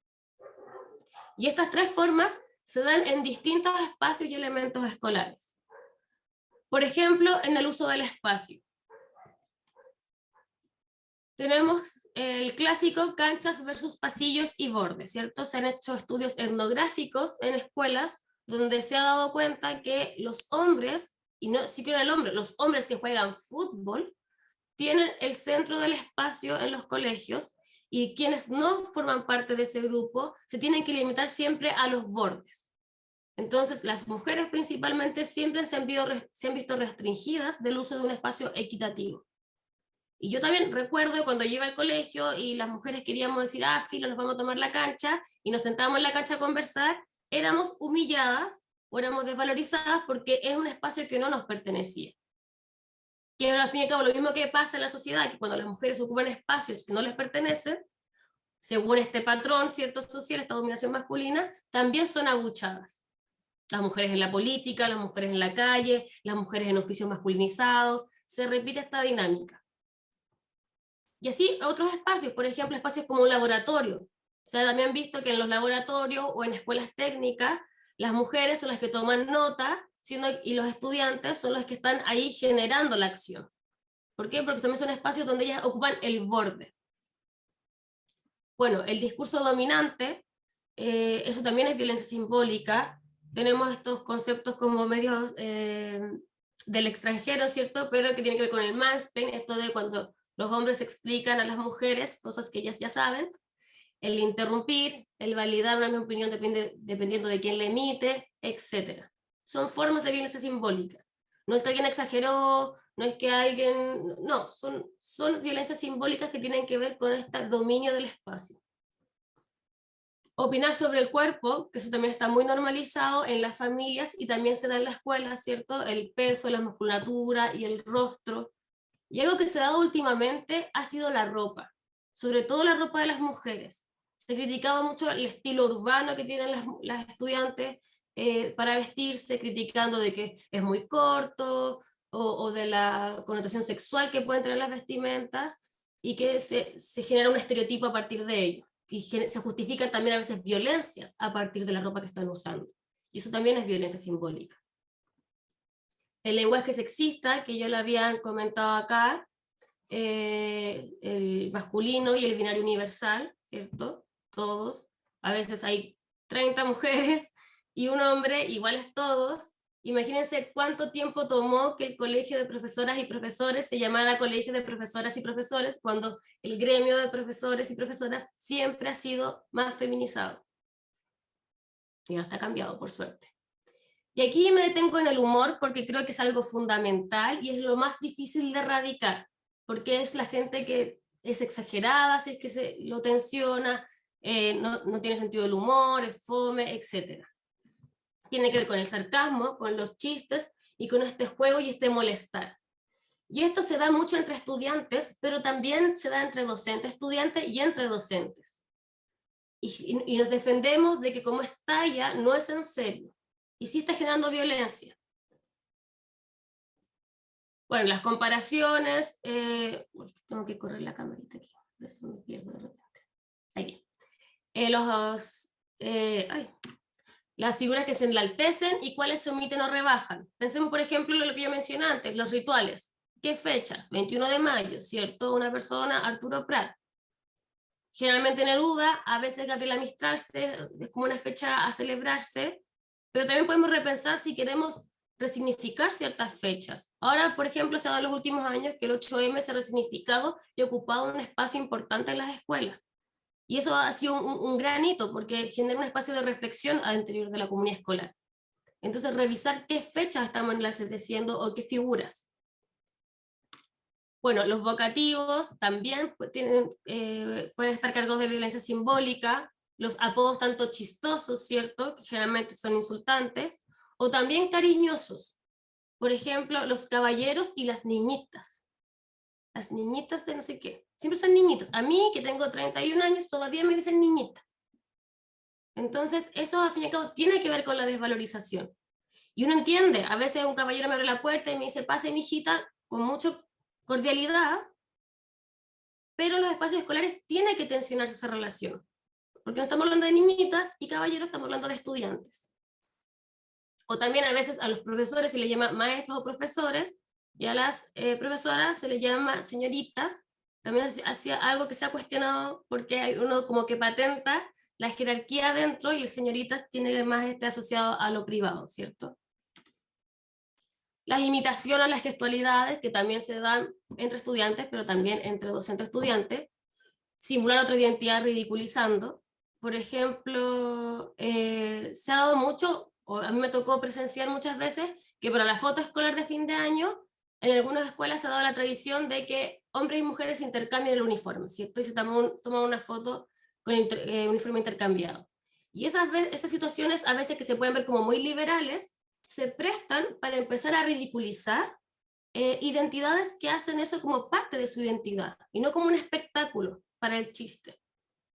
Y estas tres formas se dan en distintos espacios y elementos escolares. Por ejemplo, en el uso del espacio. Tenemos el clásico canchas versus pasillos y bordes, ¿cierto? Se han hecho estudios etnográficos en escuelas donde se ha dado cuenta que los hombres, y no siquiera el hombre, los hombres que juegan fútbol, tienen el centro del espacio en los colegios y quienes no forman parte de ese grupo se tienen que limitar siempre a los bordes. Entonces, las mujeres principalmente siempre se han visto restringidas del uso de un espacio equitativo. Y yo también recuerdo cuando yo iba al colegio y las mujeres queríamos decir, filo, nos vamos a tomar la cancha, y nos sentábamos en la cancha a conversar, éramos humilladas o éramos desvalorizadas porque es un espacio que no nos pertenecía. Que es al fin y al cabo lo mismo que pasa en la sociedad, que cuando las mujeres ocupan espacios que no les pertenecen, según este patrón, cierto, social, esta dominación masculina, también son abuchadas. Las mujeres en la política, las mujeres en la calle, las mujeres en oficios masculinizados, se repite esta dinámica. Y así otros espacios, por ejemplo, espacios como un laboratorio. O sea, también han visto que en los laboratorios o en escuelas técnicas, las mujeres son las que toman nota, y los estudiantes son los que están ahí generando la acción. ¿Por qué? Porque también son espacios donde ellas ocupan el borde. Bueno, el discurso dominante, eso también es violencia simbólica. Tenemos estos conceptos como medios del extranjero, ¿cierto? Pero que tienen que ver con el mansplain, esto de cuando los hombres explican a las mujeres cosas que ellas ya saben, el interrumpir, el validar una misma opinión dependiendo de quién la emite, etc. Son formas de violencia simbólica. No es que alguien exageró, no es que alguien... No, son violencias simbólicas que tienen que ver con este dominio del espacio. Opinar sobre el cuerpo, que eso también está muy normalizado en las familias y también se da en la escuela, ¿cierto? El peso, la musculatura y el rostro. Y algo que se ha dado últimamente ha sido la ropa, sobre todo la ropa de las mujeres. se criticaba mucho el estilo urbano que tienen las estudiantes para vestirse, criticando de que es muy corto, o de la connotación sexual que pueden tener las vestimentas, y que se genera un estereotipo a partir de ello. Y se justifican también a veces violencias a partir de la ropa que están usando. Y eso también es violencia simbólica. El lenguaje sexista, que yo lo habían comentado acá, el masculino y el binario universal, ¿cierto? Todos. A veces hay 30 mujeres y un hombre, iguales todos. Imagínense cuánto tiempo tomó que el colegio de profesoras y profesores se llamara colegio de profesoras y profesores, cuando el gremio de profesores y profesoras siempre ha sido más feminizado. Y no está cambiado, por suerte. Y aquí me detengo en el humor porque creo que es algo fundamental y es lo más difícil de erradicar, porque es la gente que es exagerada, si es que lo tensiona, no tiene sentido del humor, es fome, etc. Tiene que ver con el sarcasmo, con los chistes y con este juego y este molestar. Y esto se da mucho entre estudiantes, pero también se da entre docente-estudiante y entre docentes. Y nos defendemos de que como es talla, no es en serio. Y sí está generando violencia. Bueno, las comparaciones, tengo que correr la camarita aquí, por eso me pierdo de repente. Aquí. Las figuras que se enaltecen y cuáles se omiten o rebajan. Pensemos, por ejemplo, en lo que yo mencioné antes, los rituales. ¿Qué fechas? 21 de mayo, ¿cierto? Una persona, Arturo Prat. Generalmente Neruda, a veces Gabriela Mistral, es como una fecha a celebrarse, pero también podemos repensar si queremos resignificar ciertas fechas. Ahora, por ejemplo, se ha dado en los últimos años que el 8M se ha resignificado y ocupado un espacio importante en las escuelas. Y eso ha sido un gran hito, porque genera un espacio de reflexión al interior de la comunidad escolar. Entonces, revisar qué fechas estamos enalteciendo o qué figuras. Bueno, los vocativos también pueden estar cargados de violencia simbólica, los apodos tanto chistosos, ¿cierto?, que generalmente son insultantes, o también cariñosos. Por ejemplo, los caballeros y las niñitas. Las niñitas de no sé qué. Siempre son niñitas. A mí, que tengo 31 años, todavía me dicen niñita. Entonces, eso al fin y al cabo tiene que ver con la desvalorización. Y uno entiende, a veces un caballero me abre la puerta y me dice, pase mijita, con mucha cordialidad, pero en los espacios escolares tiene que tensionarse esa relación. Porque no estamos hablando de niñitas y caballeros, estamos hablando de estudiantes. O también a veces a los profesores se les llama maestros o profesores, y a las profesoras se les llama señoritas. También hacia algo que se ha cuestionado, porque hay uno como que patenta la jerarquía dentro, y el señoritas tiene más asociado a lo privado, ¿cierto? Las imitaciones, las gestualidades, que también se dan entre estudiantes, pero también entre docente-estudiante. Simular otra identidad ridiculizando. Por ejemplo, se ha dado mucho, o a mí me tocó presenciar muchas veces, que para la foto escolar de fin de año, en algunas escuelas se ha dado la tradición de que hombres y mujeres intercambien el uniforme, ¿cierto? Y se toma una foto con el uniforme intercambiado. Y esas situaciones, a veces que se pueden ver como muy liberales, se prestan para empezar a ridiculizar identidades que hacen eso como parte de su identidad, y no como un espectáculo para el chiste.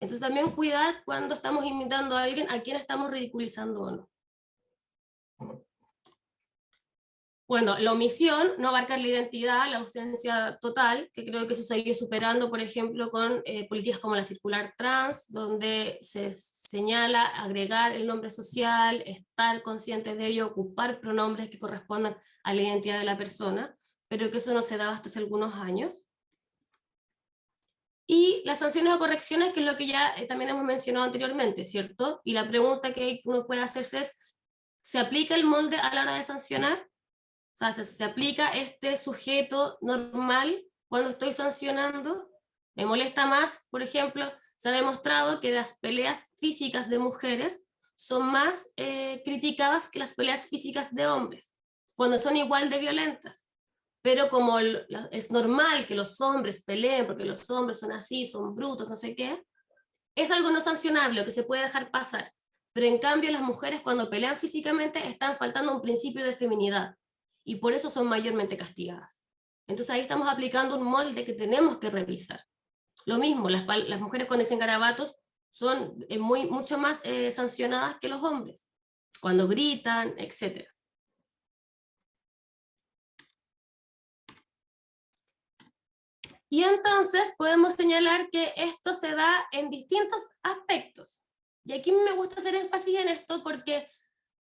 Entonces también cuidar cuando estamos imitando a alguien a quien estamos ridiculizando o no. Bueno, la omisión, no abarcar la identidad, la ausencia total, que creo que eso se ha ido superando, por ejemplo, con políticas como la circular trans, donde se señala agregar el nombre social, estar consciente de ello, ocupar pronombres que correspondan a la identidad de la persona, pero que eso no se daba hasta hace algunos años. Y las sanciones o correcciones, que es lo que ya también hemos mencionado anteriormente, ¿cierto? Y la pregunta que uno puede hacerse es, ¿se aplica el molde a la hora de sancionar? O sea, ¿se aplica este sujeto normal cuando estoy sancionando? Me molesta más, por ejemplo, se ha demostrado que las peleas físicas de mujeres son más criticadas que las peleas físicas de hombres, cuando son igual de violentas. Pero como es normal que los hombres peleen, porque los hombres son así, son brutos, no sé qué, es algo no sancionable, o que se puede dejar pasar. Pero en cambio las mujeres cuando pelean físicamente están faltando un principio de feminidad, y por eso son mayormente castigadas. Entonces ahí estamos aplicando un molde que tenemos que revisar. Lo mismo, las mujeres cuando dicen garabatos son mucho más sancionadas que los hombres, cuando gritan, etc. Y entonces podemos señalar que esto se da en distintos aspectos. Y aquí me gusta hacer énfasis en esto porque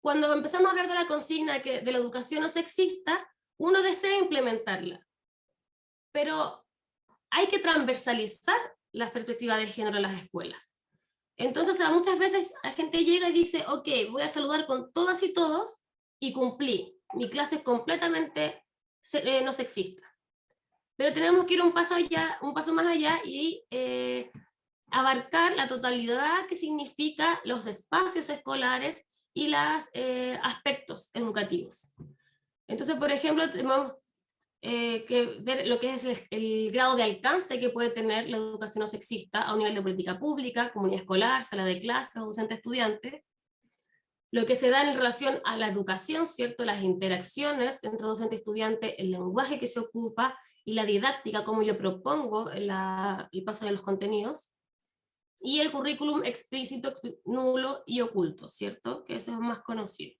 cuando empezamos a hablar de la consigna de la educación no sexista, uno desea implementarla. Pero hay que transversalizar las perspectivas de género en las escuelas. Entonces, muchas veces la gente llega y dice, ok, voy a saludar con todas y todos y cumplí. Mi clase es completamente no sexista. Pero tenemos que ir un paso más allá y abarcar la totalidad que significa los espacios escolares y los aspectos educativos. Entonces, por ejemplo, tenemos que ver lo que es el grado de alcance que puede tener la educación no sexista a un nivel de política pública, comunidad escolar, sala de clases, docente estudiante, lo que se da en relación a la educación, ¿cierto? Las interacciones entre docente y estudiante, el lenguaje que se ocupa y la didáctica, como yo propongo el paso de los contenidos, y el currículum explícito, nulo y oculto, ¿cierto? Que eso es más conocido.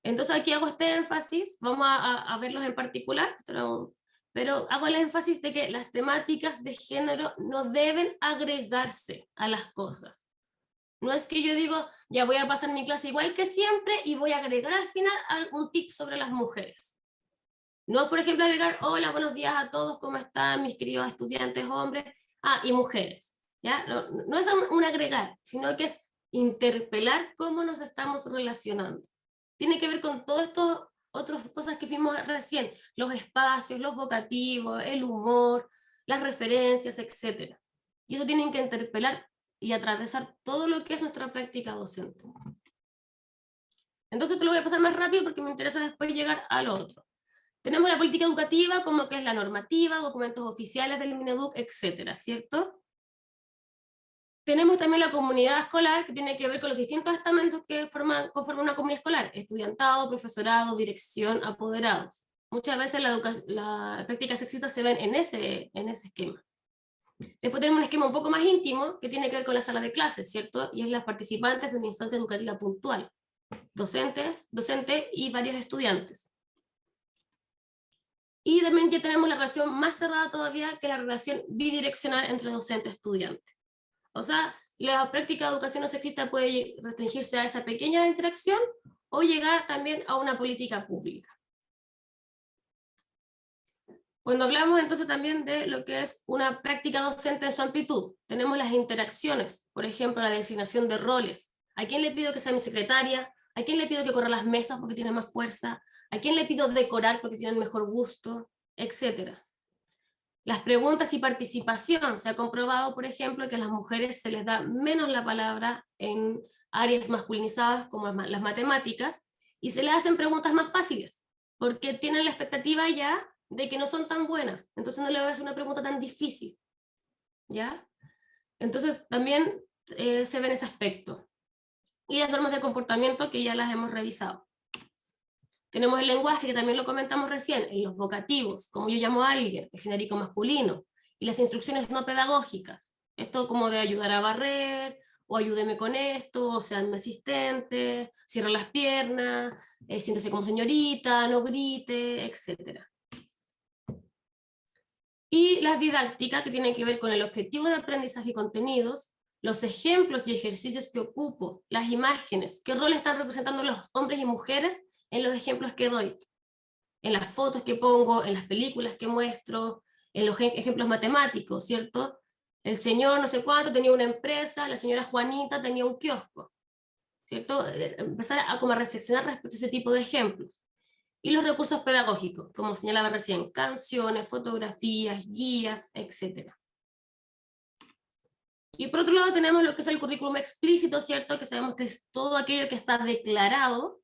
Entonces aquí hago este énfasis, vamos a verlos en particular, pero hago el énfasis de que las temáticas de género no deben agregarse a las cosas. No es que yo digo, ya voy a pasar mi clase igual que siempre y voy a agregar al final algún tip sobre las mujeres. No, por ejemplo, agregar, hola, buenos días a todos, ¿cómo están mis queridos estudiantes, hombres? Y mujeres, ¿ya? No es un agregar, sino que es interpelar cómo nos estamos relacionando. Tiene que ver con todas estas otras cosas que vimos recién, los espacios, los vocativos, el humor, las referencias, etc. Y eso tienen que interpelar y atravesar todo lo que es nuestra práctica docente. Entonces te lo voy a pasar más rápido porque me interesa después llegar a lo otro. Tenemos la política educativa, como que es la normativa, documentos oficiales del Mineduc, etcétera, ¿cierto? Tenemos también la comunidad escolar, que tiene que ver con los distintos estamentos que conforman una comunidad escolar: estudiantado, profesorado, dirección, apoderados. Muchas veces la práctica sexista se ven en ese esquema. Después tenemos un esquema un poco más íntimo, que tiene que ver con la sala de clases, ¿cierto? Y es las participantes de una instancia educativa puntual, docentes y varios estudiantes. Y también ya tenemos la relación más cerrada todavía, que es la relación bidireccional entre docente y estudiante. O sea, la práctica de educación no sexista puede restringirse a esa pequeña interacción o llegar también a una política pública. Cuando hablamos entonces también de lo que es una práctica docente en su amplitud, tenemos las interacciones, por ejemplo, la designación de roles. ¿A quién le pido que sea mi secretaria? ¿A quién le pido que corra las mesas porque tiene más fuerza? ¿A quién le pido decorar porque tiene el mejor gusto? Etcétera. Las preguntas y participación. Se ha comprobado, por ejemplo, que a las mujeres se les da menos la palabra en áreas masculinizadas como las matemáticas, y se les hacen preguntas más fáciles, porque tienen la expectativa ya de que no son tan buenas, entonces no le voy a hacer una pregunta tan difícil, ¿ya? Entonces también se ve en ese aspecto. Y las normas de comportamiento, que ya las hemos revisado. Tenemos el lenguaje, que también lo comentamos recién, en los vocativos, como yo llamo a alguien, el genérico masculino, y las instrucciones no pedagógicas, esto como de ayudar a barrer, o ayúdeme con esto, o sea, mi asistente, cierra las piernas, siéntese como señorita, no grite, etc. Y las didácticas, que tienen que ver con el objetivo de aprendizaje y contenidos, los ejemplos y ejercicios que ocupo, las imágenes, qué rol están representando los hombres y mujeres en los ejemplos que doy, en las fotos que pongo, en las películas que muestro, en los ejemplos matemáticos, ¿cierto? El señor no sé cuánto tenía una empresa, la señora Juanita tenía un kiosco, ¿cierto? Empezar a reflexionar respecto a ese tipo de ejemplos. Y los recursos pedagógicos, como señalaba recién, canciones, fotografías, guías, etc. Y por otro lado tenemos lo que es el currículum explícito, ¿cierto? Que sabemos que es todo aquello que está declarado.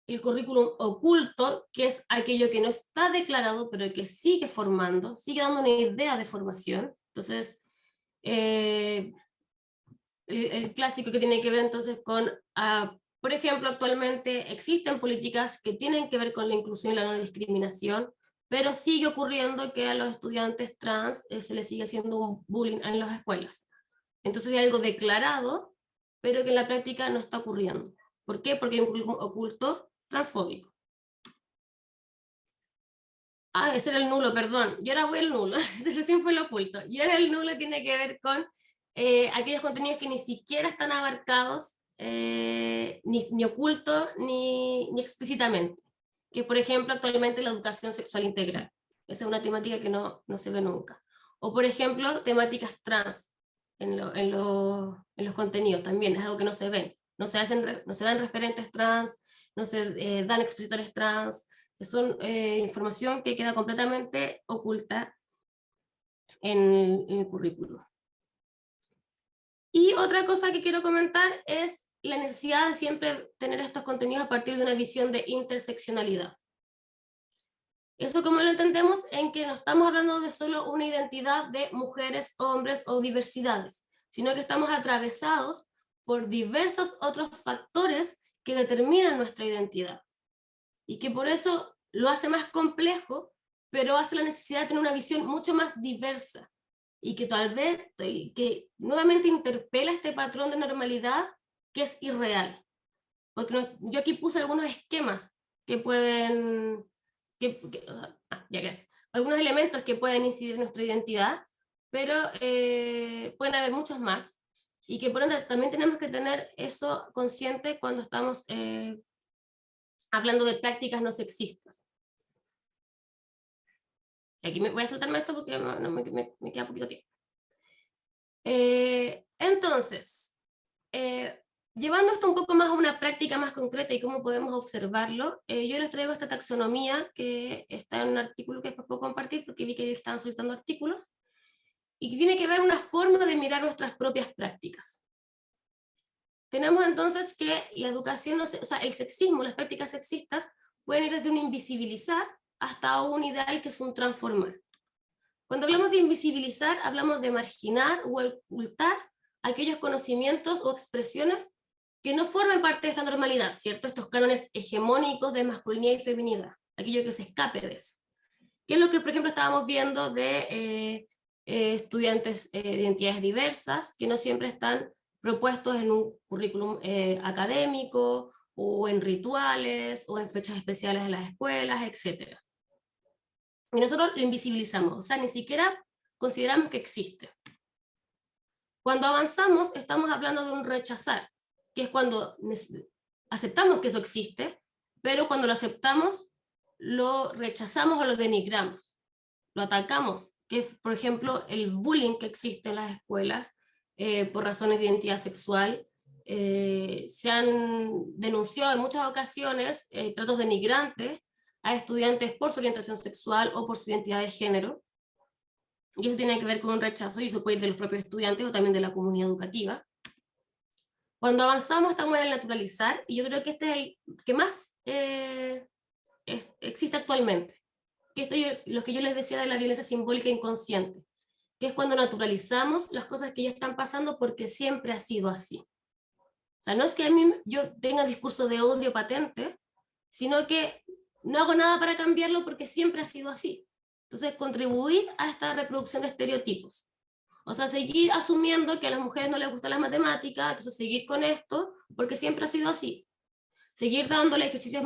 El currículum oculto, que es aquello que no está declarado, pero que sigue formando, sigue dando una idea de formación. Entonces, el clásico que tiene que ver entonces con, por ejemplo, actualmente existen políticas que tienen que ver con la inclusión y la no discriminación, pero sigue ocurriendo que a los estudiantes trans se les sigue haciendo un bullying en las escuelas. Entonces hay algo declarado, pero que en la práctica no está ocurriendo. ¿Por qué? Porque hay un currículum oculto transfóbico. Ah, ese era el nulo, perdón. Y ahora voy al nulo. Ese recién fue el oculto. Y ahora el nulo tiene que ver con aquellos contenidos que ni siquiera están abarcados, ni ocultos, ni explícitamente. Que por ejemplo, actualmente la educación sexual integral. Esa es una temática que no se ve nunca. O por ejemplo, temáticas trans en los contenidos también. Es algo que no se ven. No se dan referentes trans, no se dan expositores trans. Son información que queda completamente oculta en el currículo. Y otra cosa que quiero comentar es la necesidad de siempre tener estos contenidos a partir de una visión de interseccionalidad. Eso como lo entendemos en que no estamos hablando de solo una identidad de mujeres, hombres o diversidades, sino que estamos atravesados por diversos otros factores que determinan nuestra identidad. Y que por eso lo hace más complejo, pero hace la necesidad de tener una visión mucho más diversa y que tal vez que nuevamente interpela este patrón de normalidad que es irreal. Porque yo aquí puse algunos esquemas que pueden, ya gracias, algunos elementos que pueden incidir en nuestra identidad, pero pueden haber muchos más y que por ende también tenemos que tener eso consciente cuando estamos hablando de prácticas no sexistas. Y aquí voy a saltarme esto porque me queda poquito tiempo. Entonces, llevando esto un poco más a una práctica más concreta y cómo podemos observarlo, yo les traigo esta taxonomía que está en un artículo que después puedo compartir porque vi que estaban solicitando artículos, y que tiene que ver una forma de mirar nuestras propias prácticas. Tenemos entonces que la educación, o sea, el sexismo, las prácticas sexistas, pueden ir desde un invisibilizar hasta un ideal que es un transformar. Cuando hablamos de invisibilizar, hablamos de marginar o ocultar aquellos conocimientos o expresiones que no forman parte de esta normalidad, ¿cierto? Estos cánones hegemónicos de masculinidad y feminidad, aquello que se escape de eso. ¿Qué es lo que, por ejemplo, estábamos viendo de estudiantes de identidades diversas, que no siempre están propuestos en un currículum académico, o en rituales, o en fechas especiales en las escuelas, etc. Y nosotros lo invisibilizamos, o sea, ni siquiera consideramos que existe. Cuando avanzamos, estamos hablando de un rechazar, que es cuando aceptamos que eso existe, pero cuando lo aceptamos, lo rechazamos o lo denigramos, lo atacamos, que es, por ejemplo, el bullying que existe en las escuelas por razones de identidad sexual. Se han denunciado en muchas ocasiones tratos denigrantes a estudiantes por su orientación sexual o por su identidad de género, y eso tiene que ver con un rechazo, y eso puede ir de los propios estudiantes o también de la comunidad educativa. Cuando avanzamos estamos en el naturalizar, y yo creo que este es el que más existe actualmente, que esto lo que yo les decía de la violencia simbólica inconsciente, que es cuando naturalizamos las cosas que ya están pasando porque siempre ha sido así. O sea, no es que yo tenga discurso de odio patente, sino que no hago nada para cambiarlo porque siempre ha sido así. Entonces, contribuir a esta reproducción de estereotipos. O sea, seguir asumiendo que a las mujeres no les gustan las matemáticas, entonces seguir con esto porque siempre ha sido así. Seguir dándole ejercicios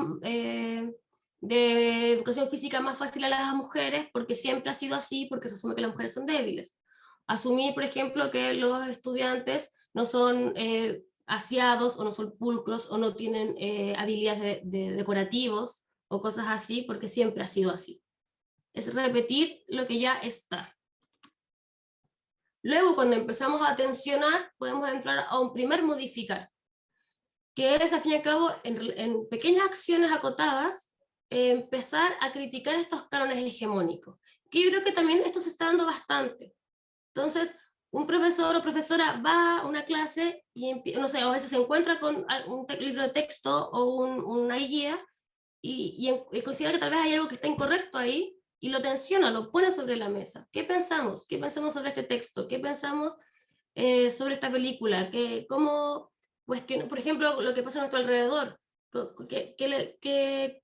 de educación física más fácil a las mujeres porque siempre ha sido así, porque se asume que las mujeres son débiles. Asumir, por ejemplo, que los estudiantes no son aseados o no son pulcros o no tienen habilidades de decorativos o cosas así porque siempre ha sido así. Es repetir lo que ya está. Luego, cuando empezamos a tensionar, podemos entrar a un primer modificar, que es, al fin y al cabo, en pequeñas acciones acotadas, empezar a criticar estos cánones hegemónicos, que yo creo que también esto se está dando bastante. Entonces, un profesor o profesora va a una clase y, no sé, a veces se encuentra con un libro de texto o una guía y considera que tal vez hay algo que está incorrecto ahí, y lo tensiona, lo pone sobre la mesa. ¿Qué pensamos? ¿Qué pensamos sobre este texto? ¿Qué pensamos sobre esta película? ¿Cómo cuestionar, por ejemplo, lo que pasa a nuestro alrededor? ¿Qué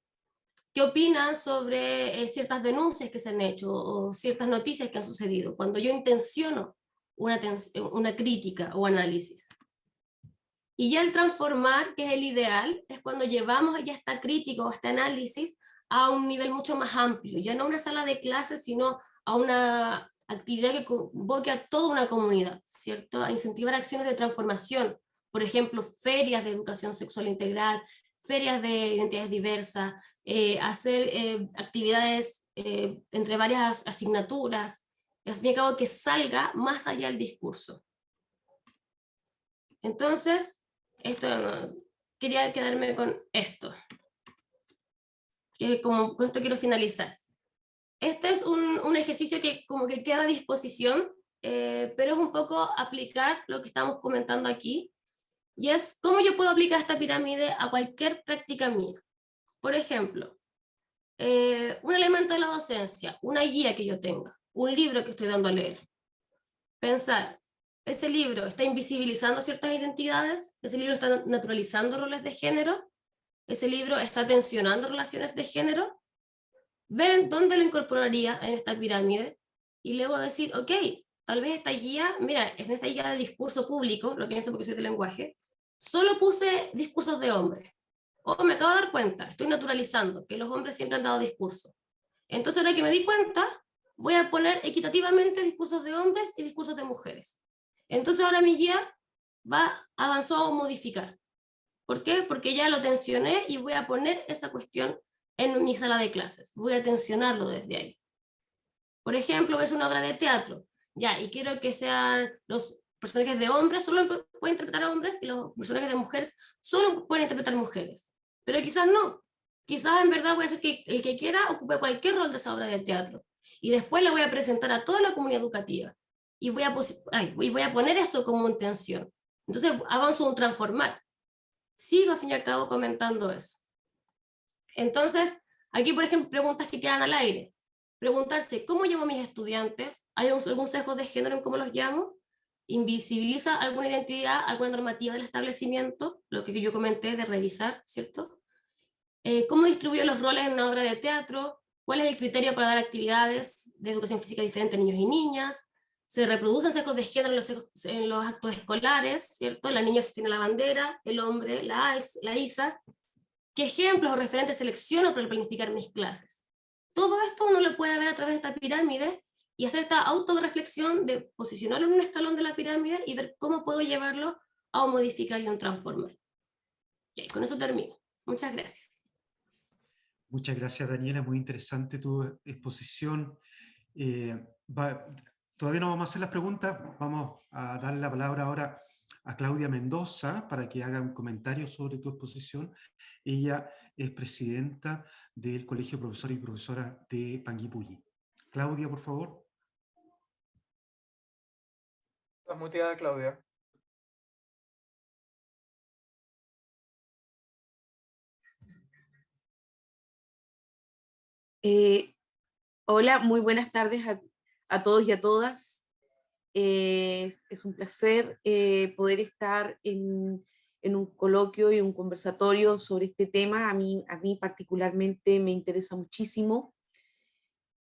opinan sobre ciertas denuncias que se han hecho o ciertas noticias que han sucedido? Cuando yo intenciono una crítica o análisis. Y ya el transformar, que es el ideal, es cuando llevamos ya esta crítica o este análisis a un nivel mucho más amplio, ya no a una sala de clases, sino a una actividad que convoque a toda una comunidad, ¿cierto? A incentivar acciones de transformación, por ejemplo, ferias de educación sexual integral, ferias de identidades diversas, hacer actividades entre varias asignaturas, al fin y al cabo que salga más allá del discurso. Entonces, quería quedarme con esto. Con esto quiero finalizar. Este es un ejercicio que como que queda a disposición, pero es un poco aplicar lo que estamos comentando aquí, y es cómo yo puedo aplicar esta pirámide a cualquier práctica mía. Por ejemplo, un elemento de la docencia, una guía que yo tenga, un libro que estoy dando a leer. Pensar, ese libro está invisibilizando ciertas identidades, ese libro está naturalizando roles de género, ese libro está tensionando relaciones de género. Ver dónde lo incorporaría en esta pirámide y luego decir, ok, tal vez esta guía, mira, en esta guía de discurso público, lo pienso porque soy de lenguaje, solo puse discursos de hombres. O me acabo de dar cuenta, estoy naturalizando que los hombres siempre han dado discursos. Entonces ahora que me di cuenta, voy a poner equitativamente discursos de hombres y discursos de mujeres. Entonces ahora mi guía avanzó a modificar. ¿Por qué? Porque ya lo tensioné y voy a poner esa cuestión en mi sala de clases. Voy a tensionarlo desde ahí. Por ejemplo, es una obra de teatro, ya, y quiero que sean los personajes de hombres, solo pueden interpretar a hombres, y los personajes de mujeres solo pueden interpretar mujeres. Pero quizás no. Quizás en verdad voy a hacer que el que quiera ocupe cualquier rol de esa obra de teatro. Y después la voy a presentar a toda la comunidad educativa. Y voy a poner eso como en tensión. Entonces avanzo un transformar. Sigo al fin y al cabo comentando eso. Entonces, aquí por ejemplo, preguntas que quedan al aire. Preguntarse, ¿cómo llamo a mis estudiantes? ¿Hay algún sesgo de género en cómo los llamo? ¿Invisibiliza alguna identidad, alguna normativa del establecimiento? Lo que yo comenté de revisar, ¿cierto? ¿Cómo distribuyo los roles en una obra de teatro? ¿Cuál es el criterio para dar actividades de educación física diferente a niños y niñas? ¿Se reproducen sesgos de género en los actos escolares, ¿cierto? La niña sostiene la bandera, el hombre la iza. ¿Qué ejemplos o referentes selecciono para planificar mis clases? Todo esto uno lo puede ver a través de esta pirámide y hacer esta autorreflexión de posicionarlo en un escalón de la pirámide y ver cómo puedo llevarlo a un modificar y un transformar. Okay, con eso termino. Muchas gracias. Muchas gracias, Daniela. Muy interesante tu exposición. Todavía no vamos a hacer las preguntas. Vamos a darle la palabra ahora a Claudia Mendoza para que haga un comentario sobre tu exposición. Ella es presidenta del Colegio de Profesores y Profesoras de Panguipulli. Claudia, por favor. Estás muteada, Claudia. Hola, muy buenas tardes a todos y a todas. Es un placer poder estar en un coloquio y un conversatorio sobre este tema. A mí particularmente me interesa muchísimo.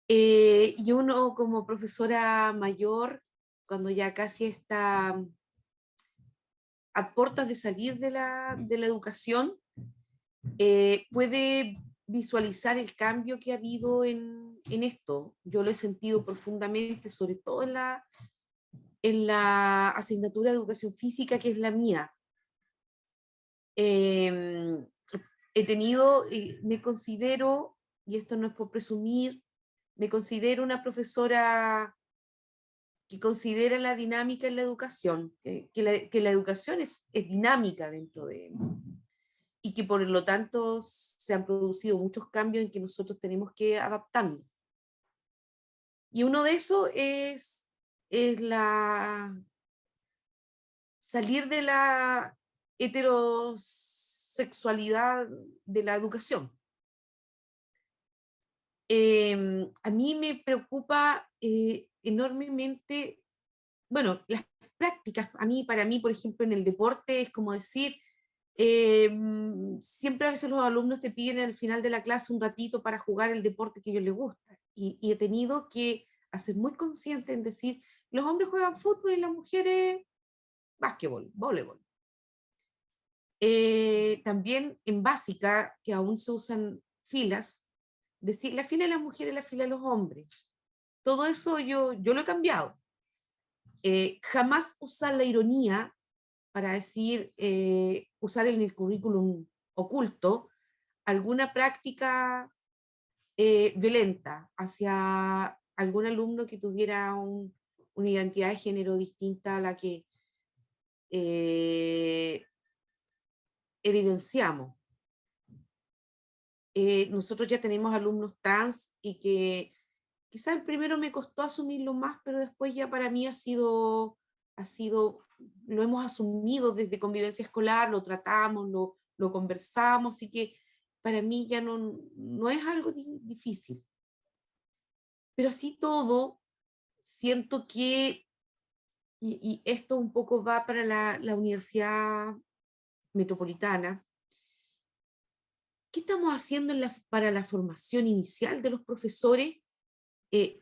Y uno como profesora mayor, cuando ya casi está a puertas de salir de la educación, puede visualizar el cambio que ha habido en esto. Yo lo he sentido profundamente, sobre todo en la asignatura de educación física, que es la mía. He tenido, me considero, y esto no es por presumir, me considero una profesora que considera la dinámica en la educación, que la educación es dinámica dentro de, y que por lo tanto se han producido muchos cambios en que nosotros tenemos que adaptarnos. Y uno de esos es salir de la heterosexualidad de la educación. A mí me preocupa enormemente, bueno, las prácticas. Para mí, por ejemplo, en el deporte es como decir, siempre a veces los alumnos te piden al final de la clase un ratito para jugar el deporte que a ellos les gusta. Y he tenido que hacer muy consciente en decir, Los hombres juegan fútbol y las mujeres básquetbol, voleibol. También en básica, que aún se usan filas, decir la fila de las mujeres, la fila de los hombres. Todo eso yo lo he cambiado. Jamás usar la ironía para decir, usar en el currículum oculto alguna práctica violenta hacia algún alumno que tuviera una identidad de género distinta a la que evidenciamos. Nosotros ya tenemos alumnos trans y que quizás el primero me costó asumirlo más, pero después ya para mí lo hemos asumido desde convivencia escolar, lo tratamos, lo conversamos, así que para mí ya no es algo difícil. Pero así todo, siento que, y esto un poco va para la Universidad Metropolitana, ¿qué estamos haciendo para la formación inicial de los profesores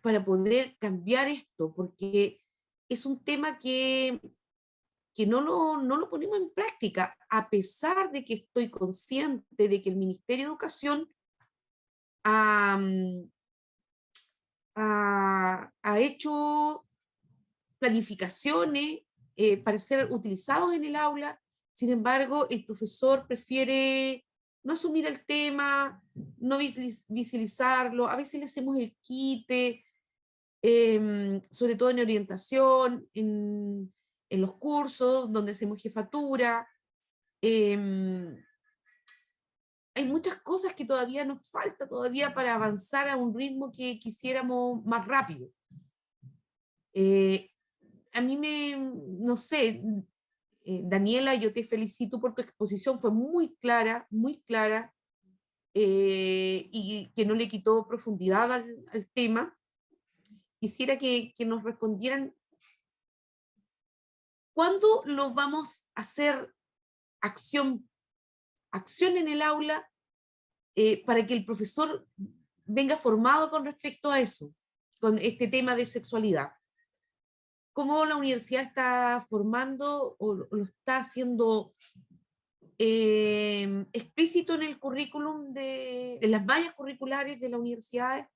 para poder cambiar esto? Porque es un tema que no lo ponemos en práctica, a pesar de que estoy consciente de que el Ministerio de Educación ha hecho planificaciones para ser utilizados en el aula. Sin embargo, el profesor prefiere no asumir el tema, no visibilizarlo, a veces le hacemos el quite, sobre todo en orientación, en los cursos donde hacemos jefatura. Hay muchas cosas que todavía nos falta todavía para avanzar a un ritmo que quisiéramos más rápido. A mí no sé, Daniela, yo te felicito por tu exposición, fue muy clara, y que no le quitó profundidad al tema. Quisiera que nos respondieran, ¿cuándo lo vamos a hacer acción en el aula para que el profesor venga formado con respecto a eso, con este tema de sexualidad? ¿Cómo la universidad está formando o lo está haciendo explícito en el currículum, en las mallas curriculares de la universidad,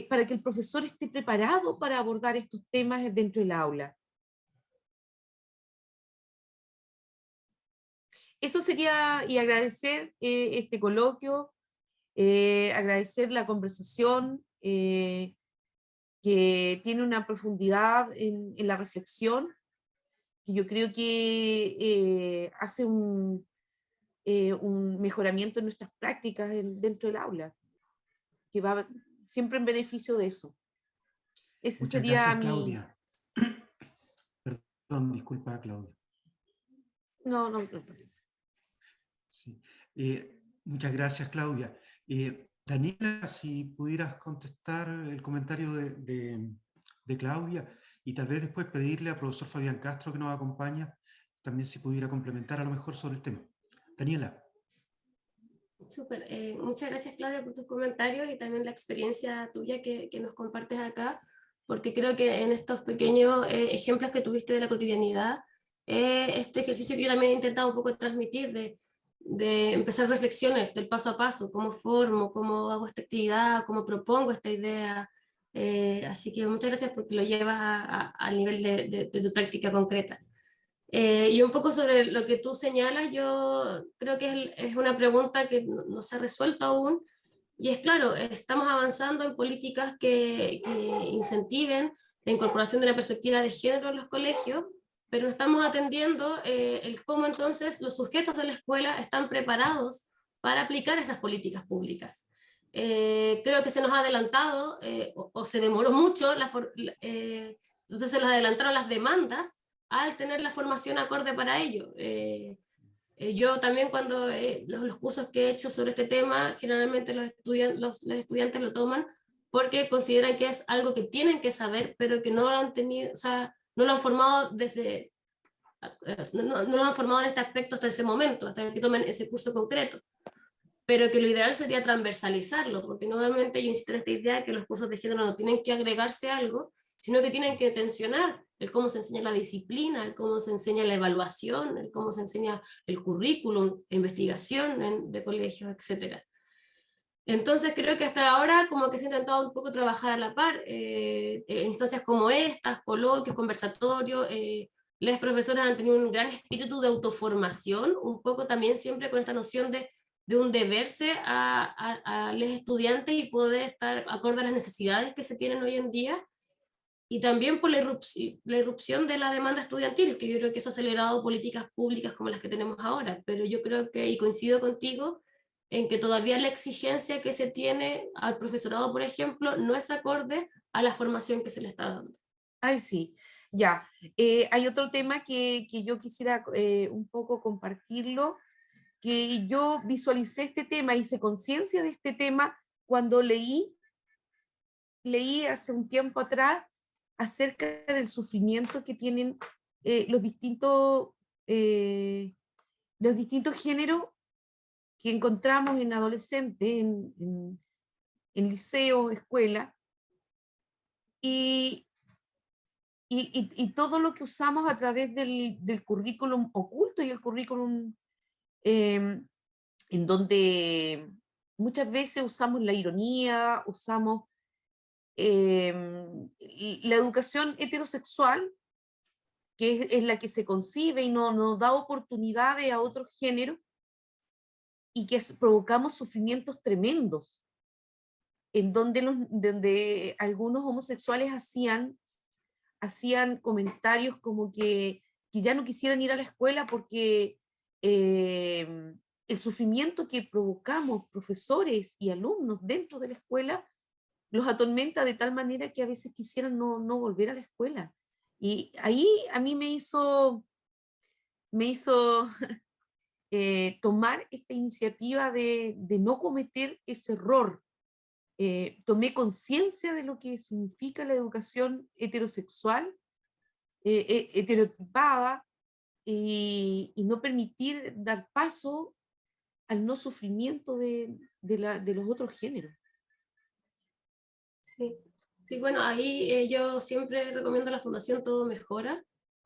para que el profesor esté preparado para abordar estos temas dentro del aula? Eso sería, y agradecer este coloquio, agradecer la conversación, que tiene una profundidad en la reflexión, que yo creo que hace un mejoramiento en nuestras prácticas dentro del aula, que va siempre en beneficio de eso. Ese Muchas sería gracias, Claudia. Perdón, disculpa, Claudia. No. Sí. Muchas gracias, Claudia. Daniela, si pudieras contestar el comentario de Claudia y tal vez después pedirle al profesor Fabián Castro, que nos acompaña, también si pudiera complementar a lo mejor sobre el tema. Daniela. Súper, muchas gracias, Claudia, por tus comentarios y también la experiencia tuya que nos compartes acá, porque creo que en estos pequeños ejemplos que tuviste de la cotidianidad, este ejercicio que yo también he intentado un poco transmitir de empezar reflexiones del paso a paso, cómo formo, cómo hago esta actividad, cómo propongo esta idea, así que muchas gracias porque lo llevas al nivel de tu práctica concreta. Y un poco sobre lo que tú señalas, yo creo que es una pregunta que no se ha resuelto aún, y es claro, estamos avanzando en políticas que incentiven la incorporación de la perspectiva de género en los colegios, pero no estamos atendiendo el cómo entonces los sujetos de la escuela están preparados para aplicar esas políticas públicas. Creo que se nos ha adelantado o se demoró mucho, entonces se nos adelantaron las demandas al tener la formación acorde para ello. Yo también cuando los cursos que he hecho sobre este tema, generalmente los estudiantes lo toman porque consideran que es algo que tienen que saber, pero que no lo han tenido, o sea, no lo han formado no lo han formado en este aspecto hasta ese momento, hasta que tomen ese curso concreto. Pero que lo ideal sería transversalizarlo, porque nuevamente yo insisto en esta idea de que los cursos de género no tienen que agregarse a algo, sino que tienen que tensionar el cómo se enseña la disciplina, el cómo se enseña la evaluación, el cómo se enseña el currículum, la investigación de colegios, etc. Entonces creo que hasta ahora como que se ha intentado un poco trabajar a la par, instancias como estas, coloquios, conversatorios, las profesoras han tenido un gran espíritu de autoformación, un poco también siempre con esta noción de un deberse a los estudiantes y poder estar acorde a las necesidades que se tienen hoy en día, y también por la irrupción de la demanda estudiantil, que yo creo que eso ha acelerado políticas públicas como las que tenemos ahora, pero yo creo que, y coincido contigo, en que todavía la exigencia que se tiene al profesorado, por ejemplo, no es acorde a la formación que se le está dando. Ay, sí, ya. Hay otro tema que yo quisiera un poco compartirlo, que yo visualicé este tema, hice conciencia de este tema cuando leí hace un tiempo atrás acerca del sufrimiento que tienen los distintos géneros que encontramos en adolescentes, en liceo, escuela, y todo lo que usamos a través del currículum oculto y el currículum en donde muchas veces usamos la ironía, usamos la educación heterosexual, que es la que se concibe y no da oportunidades a otros géneros, y que provocamos sufrimientos tremendos, en donde algunos homosexuales hacían comentarios como que ya no quisieran ir a la escuela porque el sufrimiento que provocamos profesores y alumnos dentro de la escuela los atormenta de tal manera que a veces quisieran no volver a la escuela. Y ahí a mí me hizo tomar esta iniciativa de no cometer ese error. Tomé conciencia de lo que significa la educación heterosexual, heterotipada, y no permitir dar paso al no sufrimiento de los otros géneros. Sí, sí, bueno, ahí yo siempre recomiendo la Fundación Todo Mejora,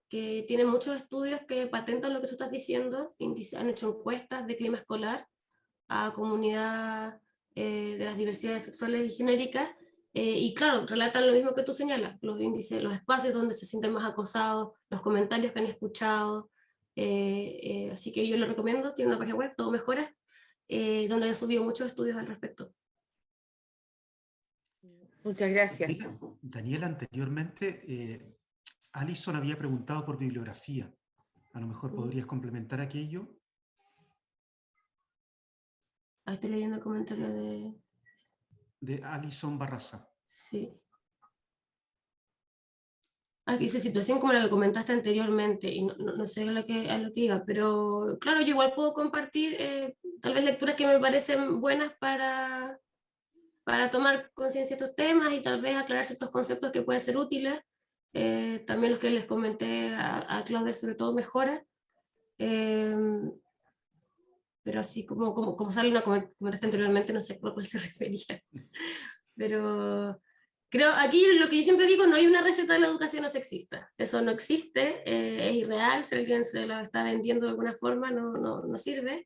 que tiene muchos estudios que patentan lo que tú estás diciendo, han hecho encuestas de clima escolar a comunidad de las diversidades sexuales y genéricas, y claro, relatan lo mismo que tú señalas, los índices, los espacios donde se sienten más acosados, los comentarios que han escuchado, así que yo lo recomiendo, tiene una página web, Todo Mejora, donde han subido muchos estudios al respecto. Muchas gracias. Daniela, anteriormente, Alison había preguntado por bibliografía. A lo mejor podrías complementar aquello. Ahí estoy leyendo el comentario De Alison Barraza. Sí. Aquí dice situación como la que comentaste anteriormente, y no sé a lo que iba, pero claro, yo igual puedo compartir tal vez lecturas que me parecen buenas para tomar conciencia de estos temas y tal vez aclarar ciertos conceptos que pueden ser útiles. También los que les comenté a Claudia, sobre todo Mejora. Pero así como sale una comentaste anteriormente, no sé a cuál se refería. Pero creo, aquí lo que yo siempre digo, no hay una receta de la educación no sexista. Eso no existe, es irreal, si alguien se la está vendiendo de alguna forma, no sirve.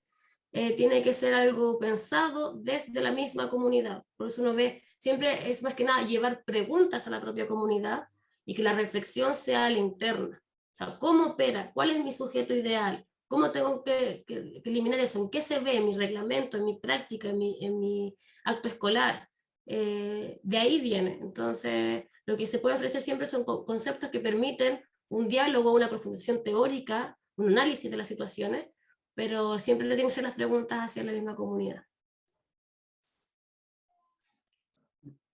Tiene que ser algo pensado desde la misma comunidad. Por eso uno ve, siempre es más que nada llevar preguntas a la propia comunidad y que la reflexión sea a la interna. O sea, ¿cómo opera? ¿Cuál es mi sujeto ideal? ¿Cómo tengo que eliminar eso? ¿En qué se ve? ¿En mi reglamento? ¿En mi práctica? ¿En mi acto escolar? De ahí viene. Entonces, lo que se puede ofrecer siempre son conceptos que permiten un diálogo, una profundización teórica, un análisis de las situaciones, pero siempre tienen que ser las preguntas hacia la misma comunidad.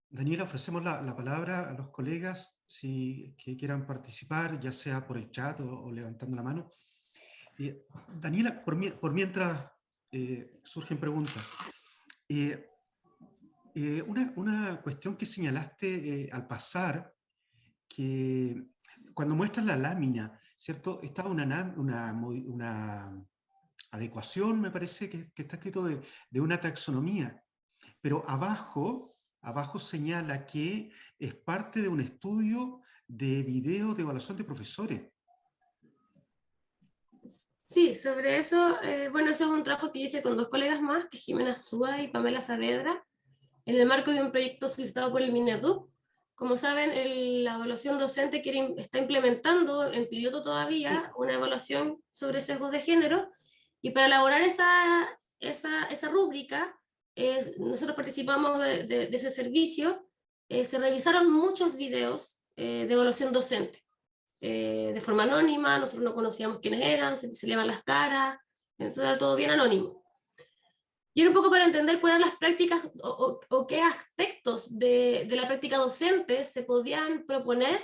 Daniela, ofrecemos la palabra a los colegas que quieran participar, ya sea por el chat o levantando la mano. Daniela, por mientras surgen preguntas. Una cuestión que señalaste al pasar, que cuando muestras la lámina, ¿cierto? Estaba una adecuación, me parece, que está escrito de una taxonomía, pero abajo abajo señala que es parte de un estudio de video de evaluación de profesores. Sí, sobre eso, bueno, ese es un trabajo que yo hice con dos colegas más, que es Jimena Súa y Pamela Saavedra, en el marco de un proyecto solicitado por el Mineduc. Como saben, la evaluación docente está implementando en piloto todavía una evaluación sobre sesgos de género, y para elaborar esa rúbrica, nosotros participamos de ese servicio. Se revisaron muchos videos de evaluación docente, de forma anónima. Nosotros no conocíamos quiénes eran, se leían las caras, entonces era todo bien anónimo. Y era un poco para entender cuáles eran las prácticas o qué aspectos de la práctica docente se podían proponer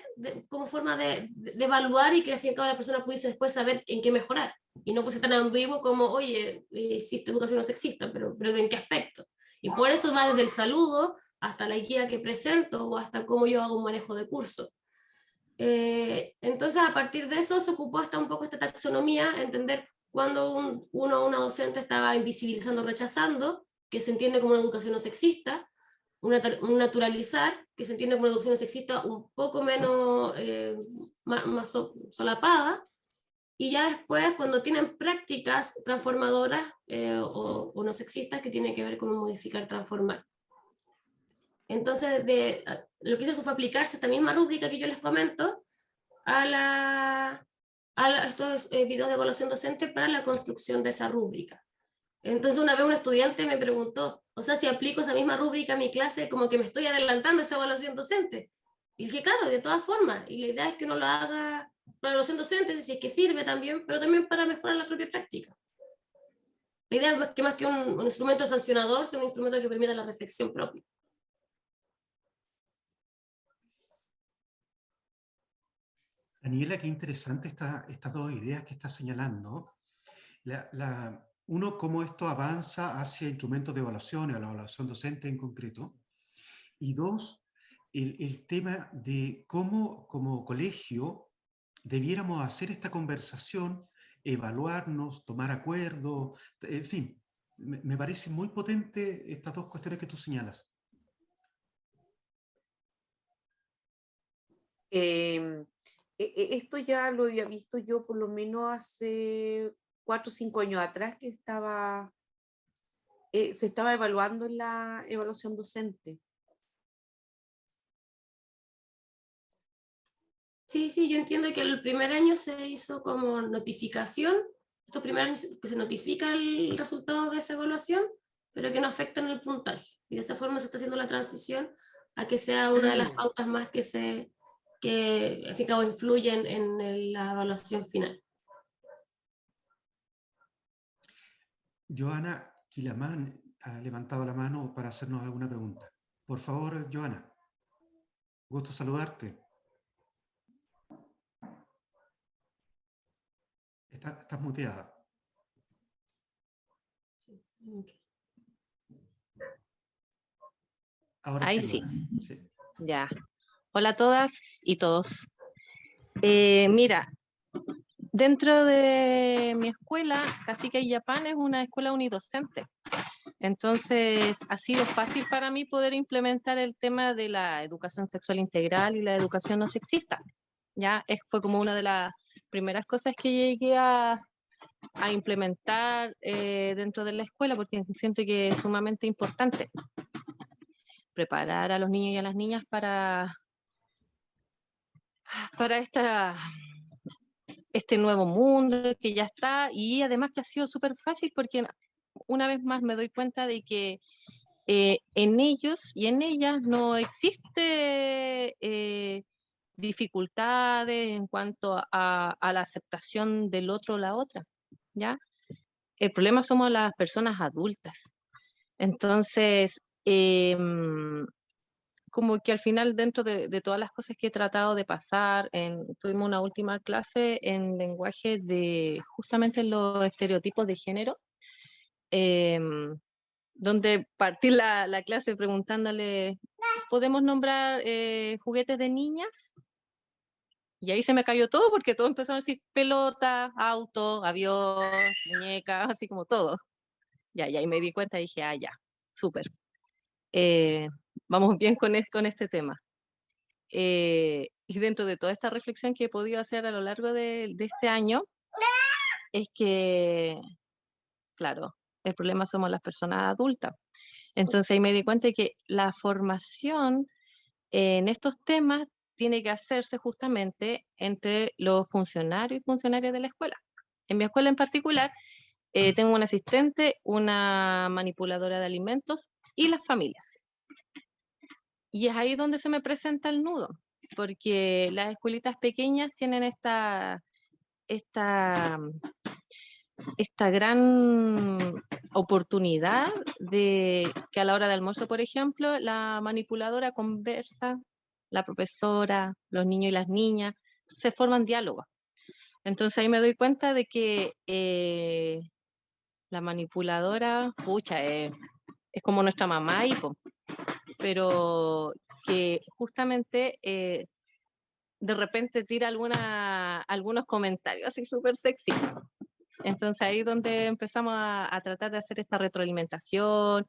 como forma de evaluar, y que al fin y al cabo la persona pudiese después saber en qué mejorar. Y no fuese tan ambiguo como, oye, existe educación no sexista, pero ¿en qué aspecto? Y por eso va desde el saludo hasta la guía que presento o hasta cómo yo hago un manejo de curso. Entonces, a partir de eso se ocupó hasta un poco esta taxonomía, entender cuando uno o una docente estaba invisibilizando o rechazando, que se entiende como una educación no sexista, un naturalizar, que se entiende como una educación no sexista un poco menos más solapada, y ya después cuando tienen prácticas transformadoras o no sexistas, que tienen que ver con un modificar, transformar. Entonces, lo que hizo fue aplicarse esta misma rúbrica que yo les comento a estos videos de evaluación docente para la construcción de esa rúbrica. Entonces, una vez un estudiante me preguntó, o sea, si aplico esa misma rúbrica a mi clase, como que me estoy adelantando a esa evaluación docente. Y dije, claro, de todas formas, y la idea es que uno lo haga para la evaluación docente, si es que sirve también, pero también para mejorar la propia práctica. La idea es que más que un instrumento sancionador, sea un instrumento que permita la reflexión propia. Daniela, qué interesante estas dos ideas que estás señalando. Uno, cómo esto avanza hacia instrumentos de evaluación, a la evaluación docente en concreto. Y dos, el tema de cómo como colegio debiéramos hacer esta conversación, evaluarnos, tomar acuerdos, en fin, me parece muy potente estas dos cuestiones que tú señalas. Esto ya lo había visto yo por lo menos hace 4 o 5 años atrás, que se estaba evaluando en la evaluación docente. Sí, sí, yo entiendo que el primer año se hizo como notificación, estos primeros años que se notifica el resultado de esa evaluación, pero que no afectan el puntaje. Y de esta forma se está haciendo la transición a que sea una de las pautas más que al fin y al cabo influyen en la evaluación final. Joana Quilamán ha levantado la mano para hacernos alguna pregunta. Por favor, Joana. Gusto saludarte. Estás muteada. Ahora Ahí sí. sí. Ya. Hola a todas y todos. Mira, dentro de mi escuela, Cacique Illapán es una escuela unidocente. Entonces, ha sido fácil para mí poder implementar el tema de la educación sexual integral y la educación no sexista. Ya fue como una de las primeras cosas que llegué a implementar dentro de la escuela, porque siento que es sumamente importante preparar a los niños y a las niñas para este nuevo mundo que ya está, y además que ha sido súper fácil porque una vez más me doy cuenta de que en ellos y en ellas no existe dificultades en cuanto a la aceptación del otro o la otra, ¿ya? El problema somos las personas adultas. Entonces, como que al final, dentro de todas las cosas que he tratado de pasar, tuvimos una última clase en lenguaje de justamente los estereotipos de género, donde partí la clase preguntándole, ¿podemos nombrar juguetes de niñas? Y ahí se me cayó todo, porque todos empezaron a decir pelota, auto, avión, muñeca, así como todo. Ya, y ahí me di cuenta y dije, ya, súper. vamos bien con este tema. Y dentro de toda esta reflexión que he podido hacer a lo largo de este año, es que, claro, el problema somos las personas adultas. Entonces ahí me di cuenta de que la formación en estos temas tiene que hacerse justamente entre los funcionarios y funcionarias de la escuela. En mi escuela en particular, tengo un asistente, una manipuladora de alimentos y las familias. Y es ahí donde se me presenta el nudo, porque las escuelitas pequeñas tienen esta gran oportunidad de que a la hora de almuerzo, por ejemplo, la manipuladora conversa, la profesora, los niños y las niñas, se forman diálogos. Entonces ahí me doy cuenta de que la manipuladora, pucha, es como nuestra mamá, pero que justamente de repente tira algunos comentarios así súper sexy. Entonces ahí es donde empezamos a tratar de hacer esta retroalimentación,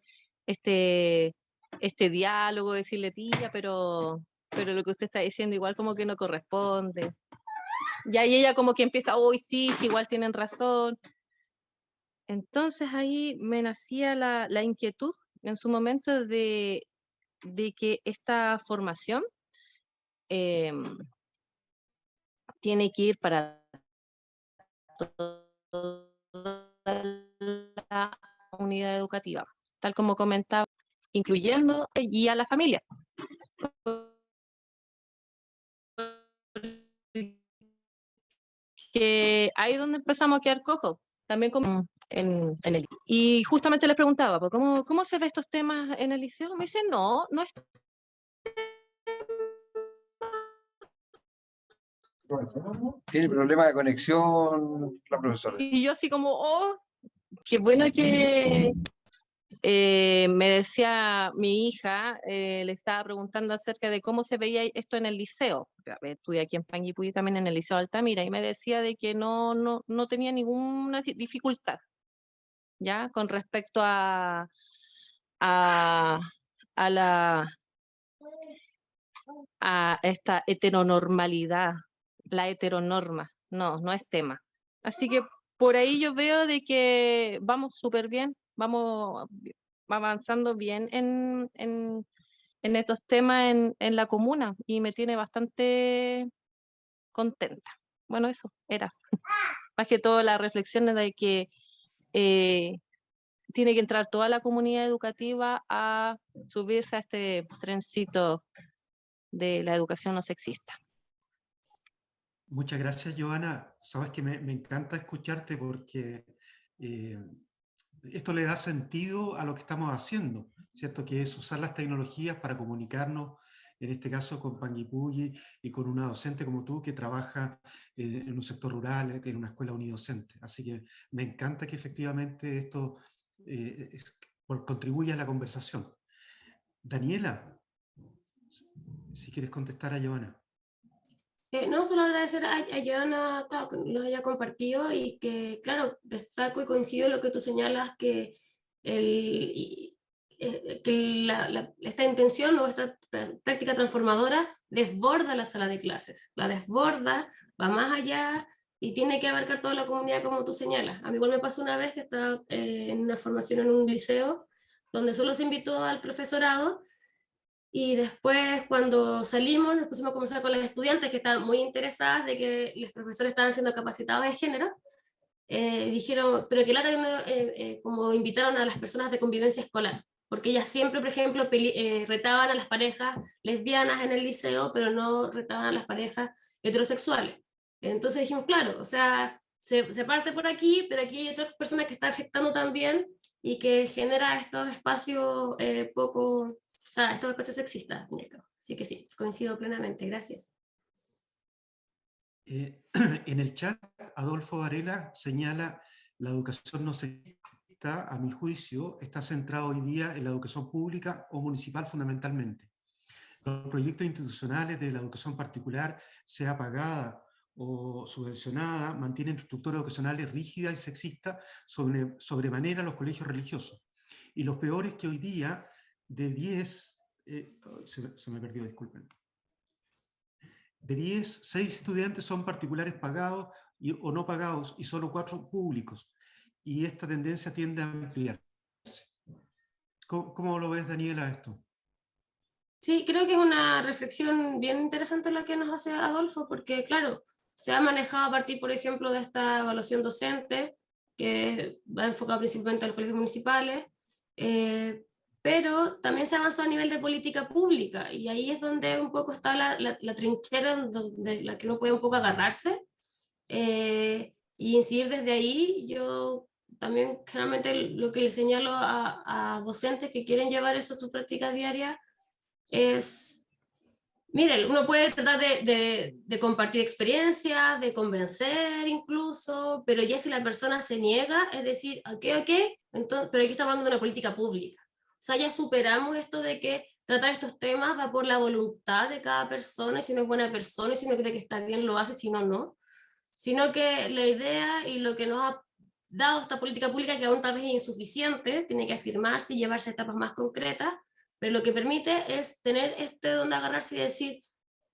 este diálogo, decirle, tía, pero lo que usted está diciendo igual como que no corresponde. Y ahí ella como que empieza, uy, sí, igual tienen razón. Entonces ahí me nacía la inquietud en su momento de que esta formación tiene que ir para toda la unidad educativa, tal como comentaba, incluyendo y a la familia. Que ahí es donde empezamos a quedar cojos, también como en el... Y justamente les preguntaba, pues, ¿cómo se ve estos temas en el liceo? Me dicen, no es... Tiene problema de conexión la profesora. Y yo así como, oh, qué bueno que... me decía mi hija, le estaba preguntando acerca de cómo se veía esto en el liceo. Estudié aquí en Panguipulli también en el Liceo Altamira y me decía de que no tenía ninguna dificultad, ¿ya? Con respecto a esta heteronormalidad, la heteronorma. No es tema. Así que por ahí yo veo de que vamos súper bien, vamos avanzando bien en estos temas en la comuna y me tiene bastante contenta. Bueno, eso era. Más que todo la reflexión de que tiene que entrar toda la comunidad educativa a subirse a este trencito de la educación no sexista. Muchas gracias, Joana. Sabes que me encanta escucharte porque esto le da sentido a lo que estamos haciendo, ¿cierto? Que es usar las tecnologías para comunicarnos, en este caso con Panguipulli y con una docente como tú que trabaja en un sector rural, en una escuela unidocente. Así que me encanta que efectivamente esto contribuya a la conversación. Daniela, si quieres contestar a Joana. No, solo agradecer a Joana, claro, que lo haya compartido y que, claro, destaco y coincido en lo que tú señalas, que, esta intención o esta práctica transformadora desborda la sala de clases, la desborda, va más allá y tiene que abarcar toda la comunidad como tú señalas. A mí igual me pasó una vez que estaba en una formación en un liceo donde solo se invitó al profesorado. Y después, cuando salimos, nos pusimos a conversar con las estudiantes que estaban muy interesadas de que los profesores estaban siendo capacitados en género. Dijeron, pero que lata como invitaron a las personas de convivencia escolar, porque ellas siempre, por ejemplo, retaban a las parejas lesbianas en el liceo, pero no retaban a las parejas heterosexuales. Entonces dijimos, claro, o sea, se parte por aquí, pero aquí hay otras personas que está afectando también y que genera estos espacios o sea, estos espacios sexistas. Así que sí, coincido plenamente, gracias. En el chat, Adolfo Varela señala la educación no sexista, a mi juicio, está centrada hoy día en la educación pública o municipal fundamentalmente. Los proyectos institucionales de la educación particular, sea pagada o subvencionada, mantienen estructuras educacionales rígidas y sexistas sobremanera los colegios religiosos. Y los peores que hoy día, de 10 Se me perdió, disculpen. De 10, 6 estudiantes son particulares pagados o no pagados y solo 4 públicos. Y esta tendencia tiende a ampliarse. ¿Cómo lo ves, Daniela, esto? Sí, creo que es una reflexión bien interesante la que nos hace Adolfo, porque claro, se ha manejado a partir, por ejemplo, de esta evaluación docente, que va enfocada principalmente a los colegios municipales, pero también se ha avanzado a nivel de política pública, y ahí es donde un poco está la trinchera de la que uno puede un poco agarrarse, y incidir desde ahí. Yo también generalmente lo que le señalo a docentes que quieren llevar eso a sus prácticas diarias es, mire, uno puede tratar de compartir experiencia, de convencer incluso, pero ya si la persona se niega, es decir, ok, entonces, pero aquí estamos hablando de una política pública. O sea, ya superamos esto de que tratar estos temas va por la voluntad de cada persona, y si uno es buena persona, y si uno cree que está bien, lo hace, si no, no. Sino que la idea y lo que nos ha dado esta política pública, que aún tal vez es insuficiente, tiene que afirmarse y llevarse a etapas más concretas, pero lo que permite es tener donde agarrarse y decir,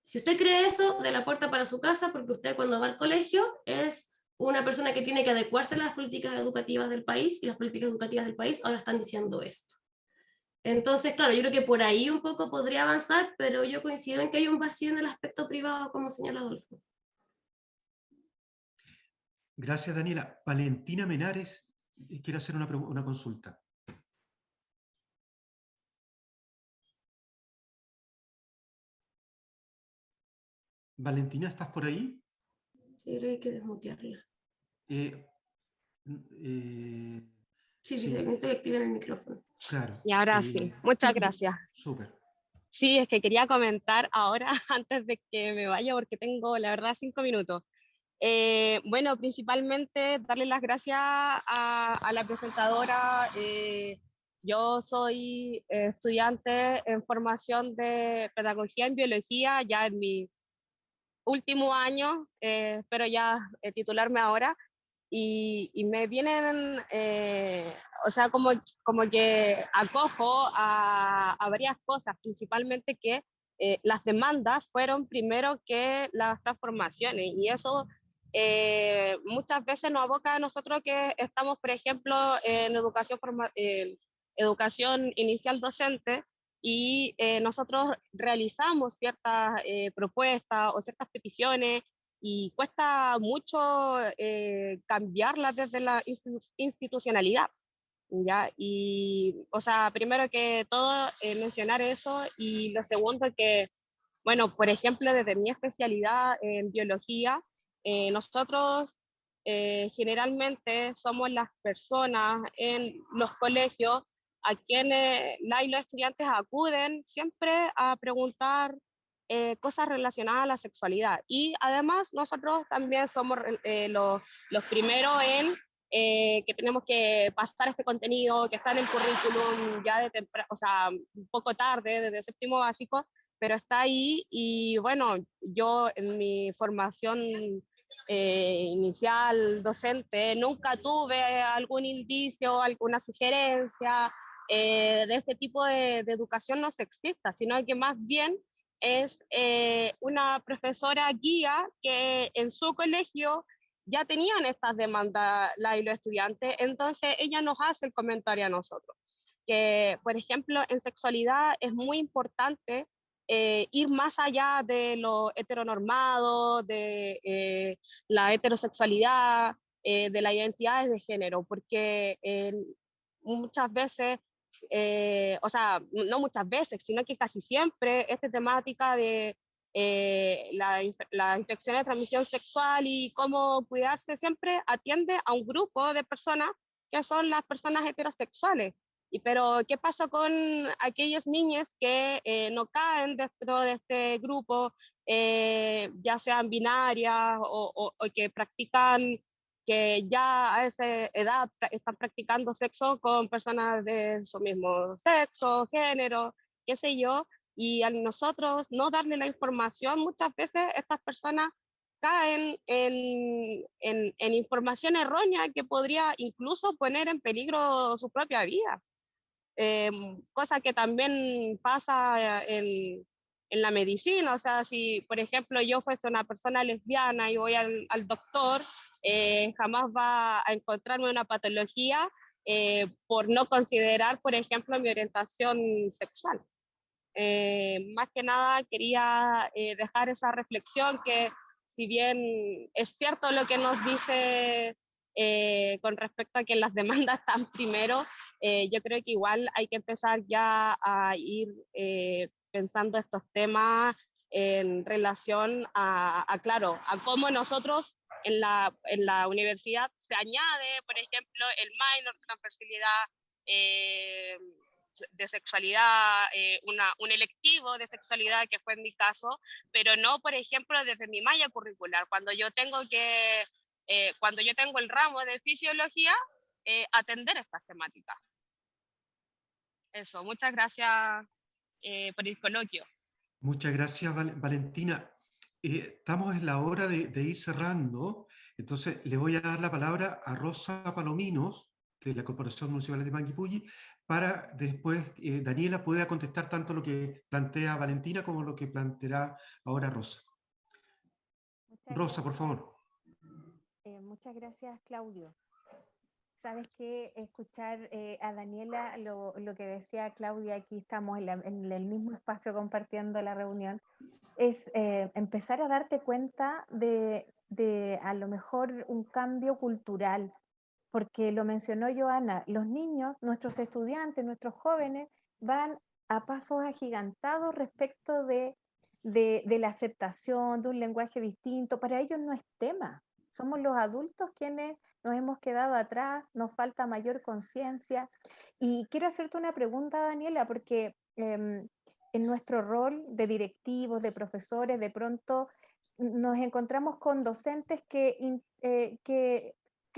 si usted cree eso, de la puerta para su casa, porque usted cuando va al colegio es una persona que tiene que adecuarse a las políticas educativas del país, y las políticas educativas del país ahora están diciendo esto. Entonces, claro, yo creo que por ahí un poco podría avanzar, pero yo coincido en que hay un vacío en el aspecto privado, como señala Adolfo. Gracias, Daniela. Valentina Menares quiere hacer una consulta. Valentina, ¿estás por ahí? Sí, creo que hay que desmutearla. Sí, Sí, necesito que activen el micrófono. claro. Y ahora sí, muchas gracias. Súper. Sí, es que quería comentar ahora, antes de que me vaya, porque tengo, la verdad, 5 minutos. Bueno, principalmente darle las gracias a la presentadora. Yo soy estudiante en formación de pedagogía en biología, ya en mi último año, espero ya titularme ahora. Y me vienen, o sea, como que acojo a varias cosas, principalmente que las demandas fueron primero que las transformaciones, y eso muchas veces nos aboca a nosotros que estamos, por ejemplo, en educación inicial docente, y nosotros realizamos ciertas propuestas o ciertas peticiones, y cuesta mucho cambiarlas desde la institucionalidad, ¿ya? Y, o sea, primero que todo, mencionar eso, y lo segundo que, bueno, por ejemplo, desde mi especialidad en biología, nosotros generalmente somos las personas en los colegios a quienes los estudiantes acuden siempre a preguntar cosas relacionadas a la sexualidad. Y además nosotros también somos los primeros en que tenemos que pasar este contenido que está en el currículum ya de temprano, o sea, un poco tarde, desde séptimo básico, pero está ahí. Y bueno, yo en mi formación inicial docente nunca tuve algún indicio, alguna sugerencia de este tipo de educación no sexista, sino que más bien es una profesora guía que en su colegio ya tenían estas demandas y los estudiantes, entonces ella nos hace el comentario a nosotros, que por ejemplo en sexualidad es muy importante ir más allá de lo heteronormado, de la heterosexualidad, de las identidades de género, porque muchas veces, o sea, no muchas veces, sino que casi siempre esta temática de la infección de transmisión sexual y cómo cuidarse siempre atiende a un grupo de personas que son las personas heterosexuales. Pero, ¿qué pasa con aquellas niñas que no caen dentro de este grupo, ya sean binarias o que practican, que ya a esa edad están practicando sexo con personas de su mismo sexo, género, qué sé yo, y a nosotros no darle la información, muchas veces estas personas caen en información errónea que podría incluso poner en peligro su propia vida. cosa que también pasa en la medicina. O sea, si por ejemplo yo fuese una persona lesbiana y voy al doctor, jamás va a encontrarme una patología por no considerar, por ejemplo, mi orientación sexual. Más que nada quería dejar esa reflexión que, si bien es cierto lo que nos dice con respecto a que las demandas están primero, yo creo que igual hay que empezar ya a ir pensando estos temas en relación claro, a cómo nosotros en la universidad se añade, por ejemplo, el minor, transversalidad, de sexualidad, un electivo de sexualidad, que fue en mi caso, pero no, por ejemplo, desde mi malla curricular. Cuando yo tengo el ramo de fisiología, atender estas temáticas. Eso, muchas gracias por el coloquio. Muchas gracias, Valentina. Estamos en la hora de ir cerrando, entonces le voy a dar la palabra a Rosa Palominos, de la Corporación Municipal de Panguipulli, para después Daniela pueda contestar tanto lo que plantea Valentina como lo que planteará ahora Rosa. Rosa, por favor. Muchas gracias, Claudio. Sabes que escuchar a Daniela, lo que decía Claudia, aquí estamos en el mismo espacio compartiendo la reunión, es empezar a darte cuenta de a lo mejor un cambio cultural, porque lo mencionó Joana, los niños, nuestros estudiantes, nuestros jóvenes van a pasos agigantados respecto de la aceptación, de un lenguaje distinto. Para ellos no es tema. Somos los adultos quienes nos hemos quedado atrás, nos falta mayor conciencia. Y quiero hacerte una pregunta, Daniela, porque en nuestro rol de directivos, de profesores, de pronto nos encontramos con docentes que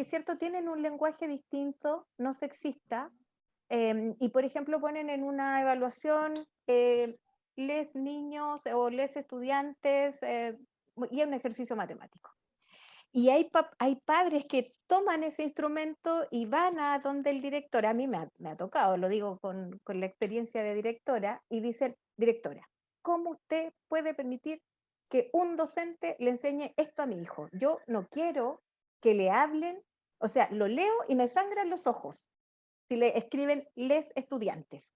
cierto, tienen un lenguaje distinto, no sexista, y por ejemplo ponen en una evaluación les niños o les estudiantes, y es un ejercicio matemático. Y hay padres que toman ese instrumento y van a donde el director, a mí me ha tocado, lo digo con la experiencia de directora, y dicen, directora, ¿cómo usted puede permitir que un docente le enseñe esto a mi hijo? Yo no quiero que le hablen, o sea, lo leo y me sangran los ojos si le escriben les estudiantes.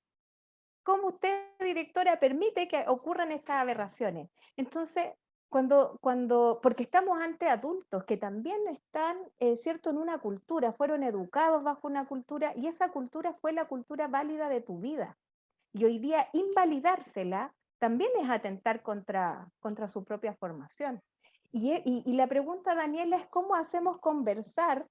¿Cómo usted, directora, permite que ocurran estas aberraciones? Entonces, porque estamos ante adultos que también están, ¿cierto?, en una cultura, fueron educados bajo una cultura, y esa cultura fue la cultura válida de tu vida. Y hoy día invalidársela también es atentar contra su propia formación. Y la pregunta, Daniela, es cómo hacemos conversar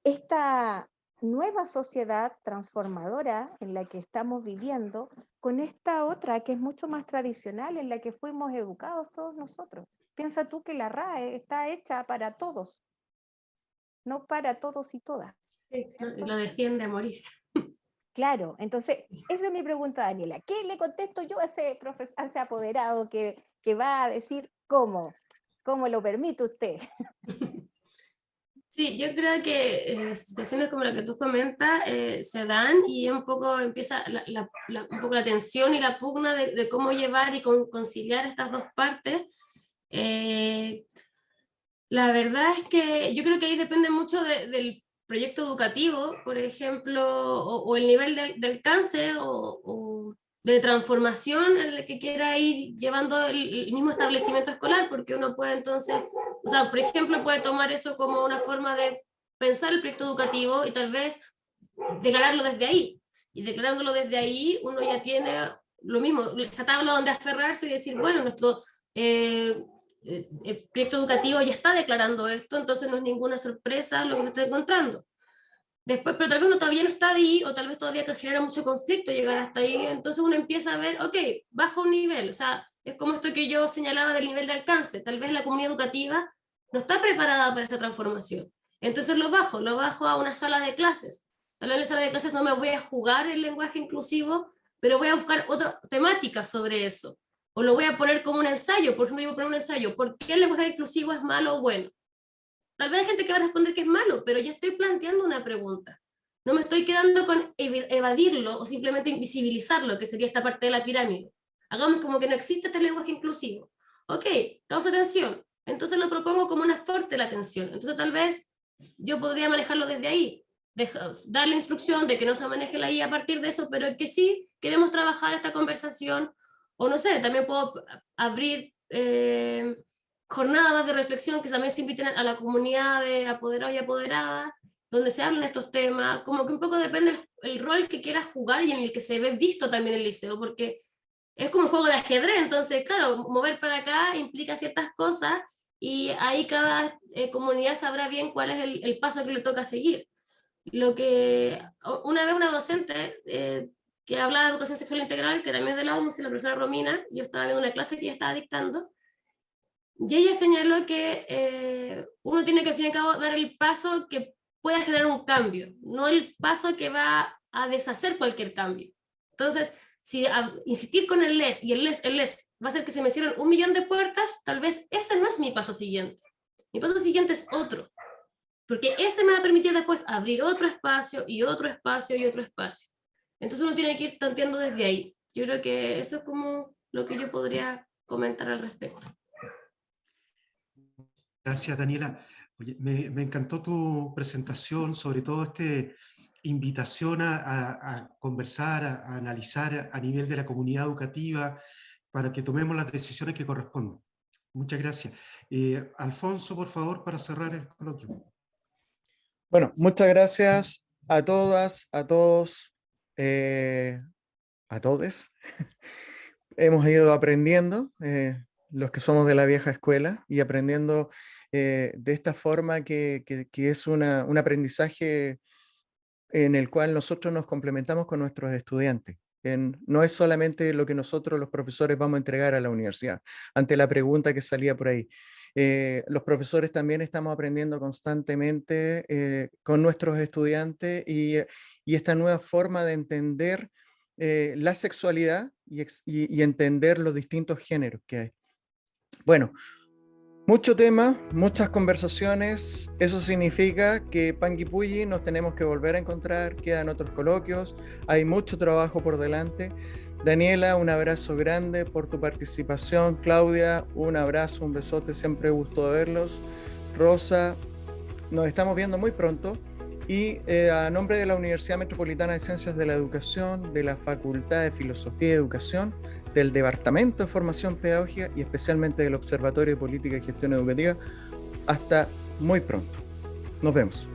esta nueva sociedad transformadora en la que estamos viviendo con esta otra que es mucho más tradicional, en la que fuimos educados todos nosotros. Piensa tú que la RAE está hecha para todos, no para todos y todas. ¿Cierto? Lo defiende a morir. Claro, entonces esa es mi pregunta, Daniela. ¿Qué le contesto yo a ese apoderado que va a decir cómo lo permite usted? Sí, yo creo que situaciones como la que tú comentas se dan, y un poco empieza un poco la tensión y la pugna de cómo llevar y conciliar estas dos partes. La verdad es que yo creo que ahí depende mucho del proyecto educativo, por ejemplo, o el nivel de alcance o de transformación en el que quiera ir llevando el mismo establecimiento escolar, porque uno puede entonces, o sea, por ejemplo, puede tomar eso como una forma de pensar el proyecto educativo y tal vez declararlo desde ahí. Y declarándolo desde ahí, uno ya tiene lo mismo, esa tabla donde aferrarse y decir, bueno, nuestro el proyecto educativo ya está declarando esto, entonces no es ninguna sorpresa lo que se está encontrando. Después, pero tal vez uno todavía no está ahí, o tal vez todavía que genera mucho conflicto llegar hasta ahí, entonces uno empieza a ver, ok, baja un nivel, o sea, es como esto que yo señalaba del nivel de alcance, tal vez la comunidad educativa no está preparada para esta transformación, entonces lo bajo a una sala de clases, tal vez en la sala de clases no me voy a jugar el lenguaje inclusivo, pero voy a buscar otra temática sobre eso, o lo voy a poner como un ensayo, por ejemplo, yo voy a poner un ensayo, ¿por qué el lenguaje inclusivo es malo o bueno? Tal vez hay gente que va a responder que es malo, pero ya estoy planteando una pregunta. no me estoy quedando con evadirlo o simplemente invisibilizarlo, que sería esta parte de la pirámide. Hagamos como que no existe este lenguaje inclusivo. Ok, causa tensión. Entonces lo propongo como una fuerte la tensión. Entonces tal vez yo podría manejarlo desde ahí. Dar la instrucción de que no se maneje la IA a partir de eso, pero que sí queremos trabajar esta conversación, o no sé, también puedo abrir jornadas de reflexión que también se inviten a la comunidad de apoderados y apoderadas, donde se hablen estos temas, como que un poco depende el rol que quieras jugar y en el que se ve visto también el liceo, porque es como un juego de ajedrez, entonces claro, mover para acá implica ciertas cosas y ahí cada comunidad sabrá bien cuál es el paso que le toca seguir. Lo que una vez una docente que hablaba de educación sexual integral, que también es de la OMS, la profesora Romina, yo estaba viendo una clase que ella estaba dictando, y ella señaló que uno tiene que al fin y al cabo dar el paso que pueda generar un cambio, no el paso que va a deshacer cualquier cambio. Entonces, si insistir con el les y el les va a hacer que se me cierren 1 millón de puertas, tal vez ese no es mi paso siguiente. Mi paso siguiente es otro, porque ese me va a permitir después abrir otro espacio y otro espacio y otro espacio. Entonces uno tiene que ir tanteando desde ahí. Yo creo que eso es como lo que yo podría comentar al respecto. Gracias, Daniela. Oye, me encantó tu presentación, sobre todo esta invitación a conversar, a analizar a nivel de la comunidad educativa para que tomemos las decisiones que correspondan. Muchas gracias. Alfonso, por favor, para cerrar el coloquio. Bueno, muchas gracias a todas, a todos, a todes. Hemos ido aprendiendo, los que somos de la vieja escuela, y aprendiendo de esta forma que es un aprendizaje en el cual nosotros nos complementamos con nuestros estudiantes. No es solamente lo que nosotros los profesores vamos a entregar a la universidad, ante la pregunta que salía por ahí. Los profesores también estamos aprendiendo constantemente con nuestros estudiantes y esta nueva forma de entender la sexualidad y entender los distintos géneros que hay. Bueno, mucho tema, muchas conversaciones. Eso significa que Panguipulli nos tenemos que volver a encontrar, quedan otros coloquios, hay mucho trabajo por delante. Daniela, un abrazo grande por tu participación. Claudia, un abrazo, un besote, siempre gusto de verlos. Rosa, nos estamos viendo muy pronto. Y a nombre de la Universidad Metropolitana de Ciencias de la Educación, de la Facultad de Filosofía y Educación, del Departamento de Formación Pedagógica y especialmente del Observatorio de Política y Gestión Educativa, hasta muy pronto. Nos vemos.